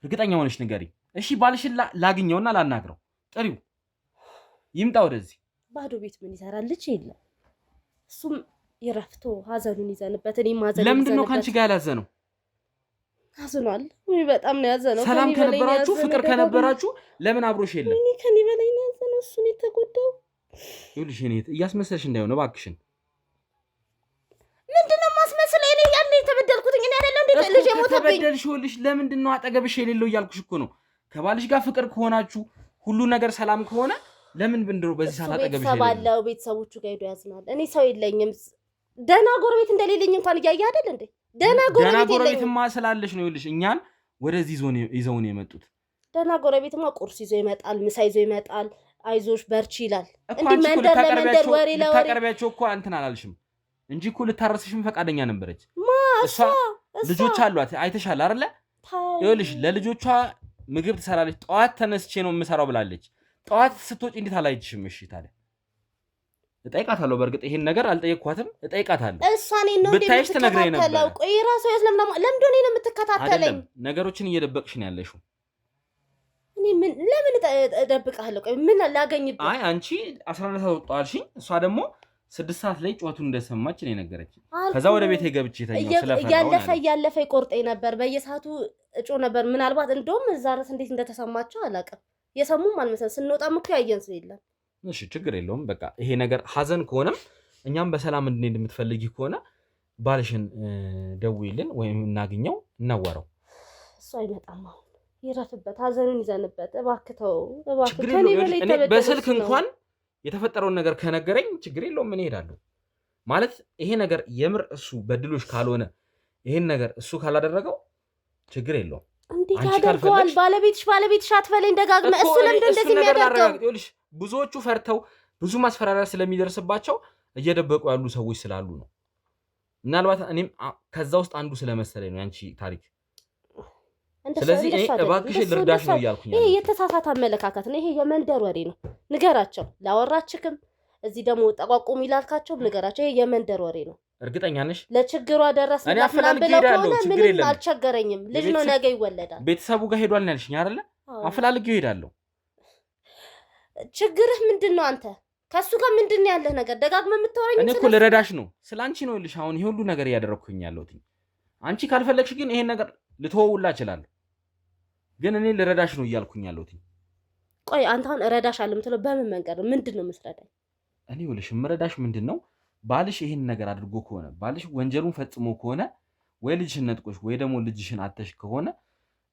እርግጠኛ ሆነሽ ንገሪኝ። እሺ ባልሽን ላግኘውና ላናግረው ጥሪው ይምጣ ወደዚህ። ባዶ ቤት ምን ይሰራል? ልጅ የለ እሱም ይረፍቶ ሀዘኑን ይዘንበት እኔም ሀዘኑን ለምንድን ነው ካንቺ ጋር ያላዘነው? አዝኗል። ወይ በጣም ነው ያዘነው። ሰላም ከነበራችሁ ፍቅር ከነበራችሁ ለምን አብሮሽ የለም? እኔ ከኔ በላይ ነው ያዘነው። እሱ ነው የተጎዳው። ይኸውልሽ እኔ እያስመሰልሽ እንዳይሆን እባክሽን። ምንድነው ማስመስለው? እኔ ያለ የተበደልኩት እኔ አይደለም እንዴ? ልጅ የሞተብኝ ተበደልሽ። ይኸውልሽ ለምንድን ነው አጠገብሽ የሌለው እያልኩሽ እኮ ነው። ከባልሽ ጋር ፍቅር ከሆናችሁ ሁሉ ነገር ሰላም ከሆነ ለምን ብንድሮ በዚህ ሰዓት አጠገብሽ የሌለው? ባለው ቤተሰቦቹ ጋር ሄዶ ያዝናል። እኔ ሰው የለኝም። ደህና ጎረቤት እንደሌለኝ እንኳን እያየ አይደል እንዴ? ደህና ጎረቤትማ ስላለሽ ነው። ይኸውልሽ እኛን ወደዚህ ይዘውን የመጡት። ደህና ጎረቤትማ ቁርስ ይዞ ይመጣል፣ ምሳ ይዞ ይመጣል፣ አይዞሽ በርቺ ይላል። እንዴ መንደር ለመንደር ወሬ ለወሬ ልታቀርቢያቸው እኮ እንትን አላልሽም እንጂ እኮ ልታረስሽም ፈቃደኛ ነበረች። እሷ ልጆች አሏት አይተሻል አይደለ? ይኸውልሽ ለልጆቿ ምግብ ትሰራለች። ጠዋት ተነስቼ ነው የምሰራው ብላለች። ጠዋት ስትወጪ እንዴት አላየችሽም? እሺ ታዲያ እጠይቃታለሁ። በእርግጥ ይሄን ነገር አልጠየቅኳትም፣ እጠይቃታለሁ። እሷ እኔን ነው ብታይሽ ትነግረኝ ነበር። ቆይ ራሱ ለምንድን ነው እኔን የምትከታተለኝ? ነገሮችን እየደበቅሽ ነው ያለሽው። እኔ ለምን እደብቅሃለሁ? ቆይ ምን ላገኝበት? አይ አንቺ 11 ሰዓት ወጣ አልሽኝ። እሷ ደግሞ 6 ሰዓት ላይ ጨዋቱን እንደሰማች ነው የነገረችኝ። ከዛ ወደ ቤቴ ገብቼ ተኛው ስለፈራው እያለፈ ይቆርጠኝ ነበር። በየሰዓቱ እጮ ነበር። ምናልባት እንደውም እዛ ድረስ እንዴት እንደተሰማቸው አላውቅም። የሰሙም አልመሰለም። ስንወጣም እኮ ያየን ሰው የለም። እሺ ችግር የለውም። በቃ ይሄ ነገር ሀዘን ከሆነም እኛም በሰላም እንድንሄድ የምትፈልጊ ከሆነ ባልሽን ደውይልን ወይም እናግኘው እናወራው። እሱ አይመጣም። አሁን ይረፍበት፣ ሀዘኑን ይዘንበት። እባክተው እባክህ። በስልክ እንኳን የተፈጠረውን ነገር ከነገረኝ ችግር የለውም ምን እሄዳለሁ ማለት። ይሄ ነገር የምር እሱ በድሎሽ ካልሆነ ይሄን ነገር እሱ ካላደረገው ችግር የለውም። እንዴት ያደርገዋል? ባለቤትሽ አትበለኝ ደጋግመህ። እሱ ለምንድን እንደዚህ የሚያደርገው? ይኸውልሽ ብዙዎቹ ፈርተው ብዙ ማስፈራሪያ ስለሚደርስባቸው እየደበቁ ያሉ ሰዎች ስላሉ ነው። ምናልባት እኔም ከዛ ውስጥ አንዱ ስለመሰለኝ ነው ያንቺ ታሪክ። ስለዚህ እኔ እባክሽ ልርዳሽ ነው እያልኩኝ። ይሄ የተሳሳተ አመለካከት ነው። ይሄ የመንደር ወሬ ነው። ንገራቸው። ላወራችክም እዚህ ደግሞ ጠቋቁም ይላልካቸውም ንገራቸው። ይሄ የመንደር ወሬ ነው። እርግጠኛ ነሽ? ለችግሯ ደረስንላት ምናምን ብለው ከሆነ ምንም አልቸገረኝም። ልጅ ነው ነገ ይወለዳል። ቤተሰቡ ጋር ሄዷል ነው ያልሽኝ አይደለ? አፈላልጌው እሄዳለሁ። ችግርህ ምንድን ነው? አንተ ከሱ ጋር ምንድን ነው ያለህ ነገር? ደጋግመህ የምታወራኝ እኔ እኮ ልረዳሽ ነው። ስላንቺ ነው ልሽ አሁን ይሄ ሁሉ ነገር እያደረኩኝ ያለሁት። አንቺ ካልፈለግሽ ግን ይሄን ነገር ልተወውላ እችላለሁ። ግን እኔ ልረዳሽ ነው እያልኩኝ ያለሁት። ቆይ አንተ አሁን እረዳሻለሁ የምትለው በምን መንገድ ነው? ምንድን ነው የምትረዳኝ? እኔ ልሽ የምረዳሽ ምንድን ነው? ባልሽ ይሄን ነገር አድርጎ ከሆነ ባልሽ ወንጀሉን ፈጽሞ ከሆነ ወይ ልጅሽን ነጥቆሽ ወይ ደግሞ ልጅሽን አተሽ ከሆነ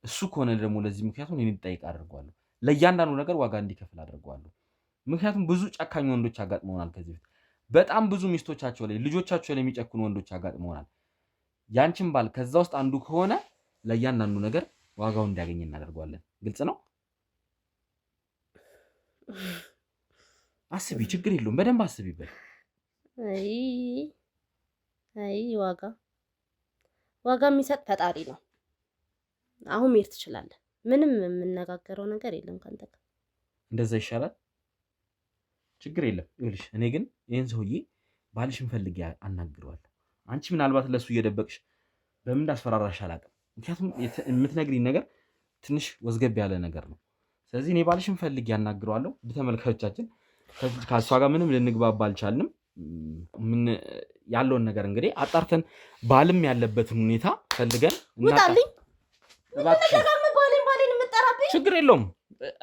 እሱ ከሆነ ደግሞ ለዚህ ምክንያቱም እኔን ጠይቅ አድርጓለሁ። ለእያንዳንዱ ነገር ዋጋ እንዲከፍል አድርጓለሁ። ምክንያቱም ብዙ ጨካኝ ወንዶች አጋጥመውናል ከዚህ በፊት። በጣም ብዙ ሚስቶቻቸው ላይ ልጆቻቸው ላይ የሚጨክኑ ወንዶች አጋጥመውናል። ያንቺን ባል ከዛ ውስጥ አንዱ ከሆነ ለእያንዳንዱ ነገር ዋጋውን እንዲያገኝ እናደርገዋለን። ግልጽ ነው። አስቢ፣ ችግር የለውም። በደንብ አስቢበት። አይ ዋጋ የሚሰጥ ፈጣሪ ነው። አሁን መሄድ ትችላለህ። ምንም የምነጋገረው ነገር የለም ካንተ ጋር። እንደዛ ይሻላል። ችግር የለም። ይኸውልሽ እኔ ግን ይሄን ሰውዬ ባልሽን ፈልጌ አናግረዋለሁ። አንቺ ምናልባት ለሱ እየደበቅሽ በምን እንዳስፈራራሽ አላውቅም። ምክንያቱም የምትነግሪኝ ነገር ትንሽ ወዝገብ ያለ ነገር ነው። ስለዚህ እኔ ባልሽን ፈልጌ አናግረዋለሁ። ተመልካቾቻችን ከሷ ጋር ምንም ልንግባባ አልቻልንም። ምን ያለውን ነገር እንግዲህ አጣርተን ባልም ያለበትን ሁኔታ ፈልገን ውጣልኝ። ችግር የለውም።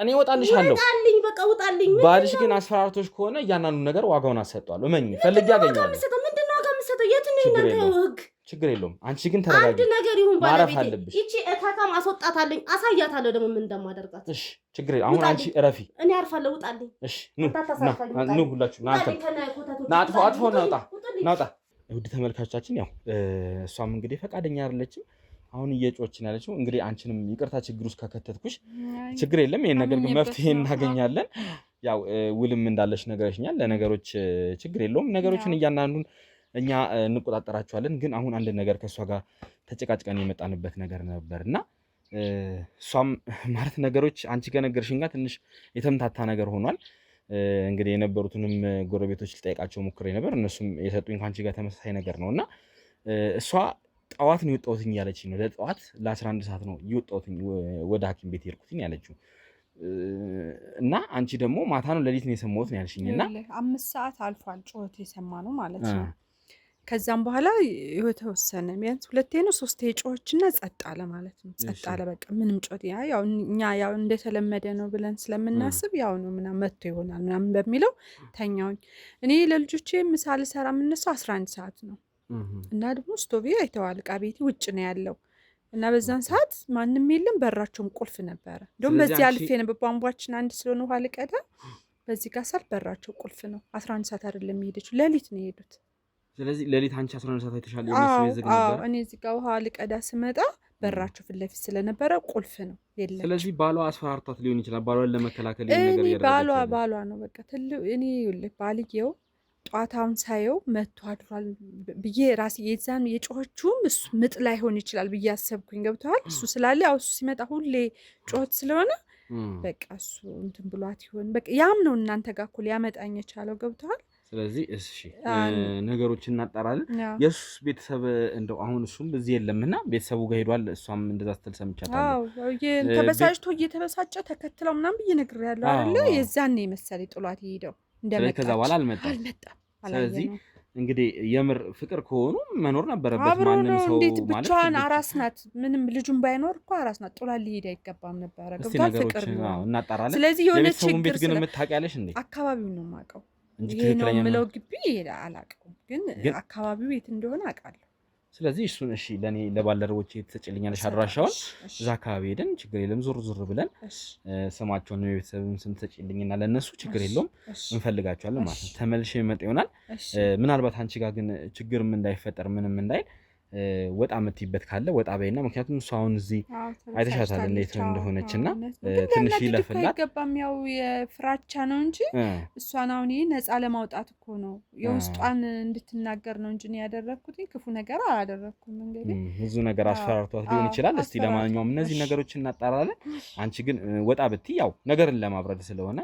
እኔ እወጣልሻለሁ። ውጣልኝ፣ በቃ ውጣልኝ። ባልሽ ግን አስፈራርቶሽ ከሆነ እያንዳንዱ ነገር ዋጋውን አሰጠዋለሁ። እመኝ፣ ፈልጌ አገኘዋለሁ። ምንድነው ዋጋ የምትሰጠው? የት ነው እናንተ ህግ? ችግር የለውም። አንቺ ግን ተረጋጊ። አንድ ነገር ይሁን ባለቤቴ። ይቺ እታካም አስወጣታለሁ፣ አሳያታለሁ ደግሞ ምን እንደማደርጋት። እሺ ችግር የለም። አሁን አንቺ እረፊ። እኔ አርፋለሁ። ውጣልኝ። እሺ ኑ ሁላችሁ ናንተ ናጥፎ ናውጣ ውድ ተመልካቾቻችን ያው እሷም እንግዲህ ፈቃደኛ አይደለችም። አሁን እየጮችን ያለችው እንግዲህ አንቺንም ይቅርታ ችግር ውስጥ ከከተትኩሽ ችግር የለም ይሄን ነገር ግን መፍትሄ እናገኛለን። ያው ውልም እንዳለሽ ነገርሽኛል። ለነገሮች ችግር የለውም። ነገሮችን እያንዳንዱን እኛ እንቆጣጠራቸዋለን። ግን አሁን አንድ ነገር ከእሷ ጋር ተጨቃጭቀን የመጣንበት ነገር ነበርና እሷም ማለት ነገሮች አንቺ ከነገርሽኝ ጋር ትንሽ የተምታታ ነገር ሆኗል። እንግዲህ የነበሩትንም ጎረቤቶች ልጠይቃቸው ሞክሬ ነበር። እነሱም የሰጡኝ ከአንቺ ጋር ተመሳሳይ ነገር ነውና እሷ ጠዋት ነው የወጣሁትኝ ያለችኝ ነው። ለጠዋት ለ11 ሰዓት ነው የወጣሁትኝ ወደ ሐኪም ቤት ሄድኩትኝ ያለችው እና አንቺ ደግሞ ማታ ነው ሌሊት ነው የሰማሁት ነው ያልሽኝ እና 5 ሰዓት አልፏል ጩኸት የሰማ ነው ማለት ነው። ከዛም በኋላ የተወሰነ ቢያንስ 2 ነው 3 ጮኸችና ጸጥ አለ ማለት ነው። ጸጥ አለ በቃ ምንም ጮት ያው እኛ ያው እንደተለመደ ነው ብለን ስለምናስብ ያው ነው ምናምን መጥቶ ይሆናል ምናምን በሚለው ተኛውኝ። እኔ ለልጆቼ ምሳ ልሰራ የምነሳው 11 ሰዓት ነው እና ደግሞ ስቶቪ አይተዋል ዕቃ ቤቴ ውጭ ነው ያለው እና በዛን ሰዓት ማንም የለም። በራቸውም ቁልፍ ነበረ። እንደውም በዚህ አልፌ ነበር ቧንቧችን አንድ ስለሆነ ውሃ ልቀዳ በዚህ ጋር ሳል በራቸው ቁልፍ ነው። 11 ሰዓት አይደለም የሄደችው ሌሊት ነው የሄዱት። ስለዚህ ሌሊት አንቺ 11 ሰዓት አይተሻል የነሱ ይዘግ ነበር። እኔ እዚህ ጋር ውሃ ልቀዳ ስመጣ በራቸው ፊት ለፊት ስለነበረ ቁልፍ ነው የለም። ስለዚህ ባሏ አስፈራርቷት ሊሆን ይችላል። ባሏን ለመከላከል ይሄን ነገር ያደረገች ባሏ ነው በቃ እኔ ባልየው ጧታውን ሳየው መጥቶ አድሯል ብዬ ራሴ የዛን የጮኸችውም እሱ ምጥ ላይ ሆን ይችላል ብዬ አሰብኩኝ። ገብተዋል እሱ ስላለ ያው እሱ ሲመጣ ሁሌ ጮኸት ስለሆነ በቃ እሱ እንትን ብሏት ይሆን በቃ ያም ነው እናንተ ጋር እኮ ሊያመጣኝ የቻለው። ገብተዋል። ስለዚህ እሺ ነገሮችን እናጣራለን። የሱስ ቤተሰብ እንደው አሁን እሱም እዚህ የለምና ቤተሰቡ ጋር ሄዷል። እሷም እንደዛ ስትል ሰምቻታለሁ። ተበሳጭቶ እየተበሳጨ ተከትለው ምናምን ብዬ ነግሬያለሁ አይደለ? የዛኔ መሰለኝ ጥሏት ይሄደው እንደመጣች ከዛ በኋላ አልመጣም። ስለዚህ እንግዲህ የምር ፍቅር ከሆኑ መኖር ነበረበት። ማንም ሰው ማለት ብቻዋን አራስ ናት። ምንም ልጁም ባይኖር እኮ አራስ ናት። ጥሏ ሊሄድ አይገባም ነበረ። ገብቷል። ፍቅር ነው እናጣራለን። ስለዚህ የሆነ ችግር ቤት ግን የምታውቂያለሽ እንዴ? አካባቢውን ነው የማውቀው። ይሄ ነው የምለው ግቢ አላውቀውም፣ ግን አካባቢው የት እንደሆነ አውቃለሁ። ስለዚህ እሱን እሺ ለኔ ለባልደረቦቼ ትሰጪልኛለሽ አድራሻውን። እዛ አካባቢ ሄደን ችግር የለም ዙር ዙር ብለን ስማቸውን የቤተሰብም ስም ትሰጪልኝና ለነሱ ችግር የለውም እንፈልጋቸዋለን ማለት ነው። ተመልሼ መጣ ይሆናል። ምናልባት አንቺ ጋር ግን ችግርም እንዳይፈጠር ምንም እንዳይል ወጣ የምትይበት ካለ ወጣ በይና፣ ምክንያቱም እሷ አሁን እዚህ አይተሻታል እንዴት እንደሆነችና ትንሽ ይለፍላት አይገባም። ያው የፍራቻ ነው እንጂ እሷን አሁን ነፃ ለማውጣት እኮ ነው የውስጧን እንድትናገር ነው እንጂ ያደረኩት ክፉ ነገር አላደረኩም። እንግዲህ ብዙ ነገር አስፈራርቷት ሊሆን ይችላል። እስቲ ለማንኛውም እነዚህ ነገሮች እናጣራለን። አንቺ ግን ወጣ ብትይ ያው ነገርን ለማብረድ ስለሆነ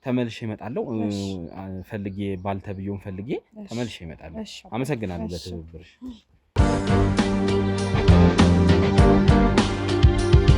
ተመልሼ እመጣለሁ። ፈልጌ ባልተብየውን ፈልጌ ተመልሼ እመጣለሁ። አመሰግናለሁ ለትብብርሽ።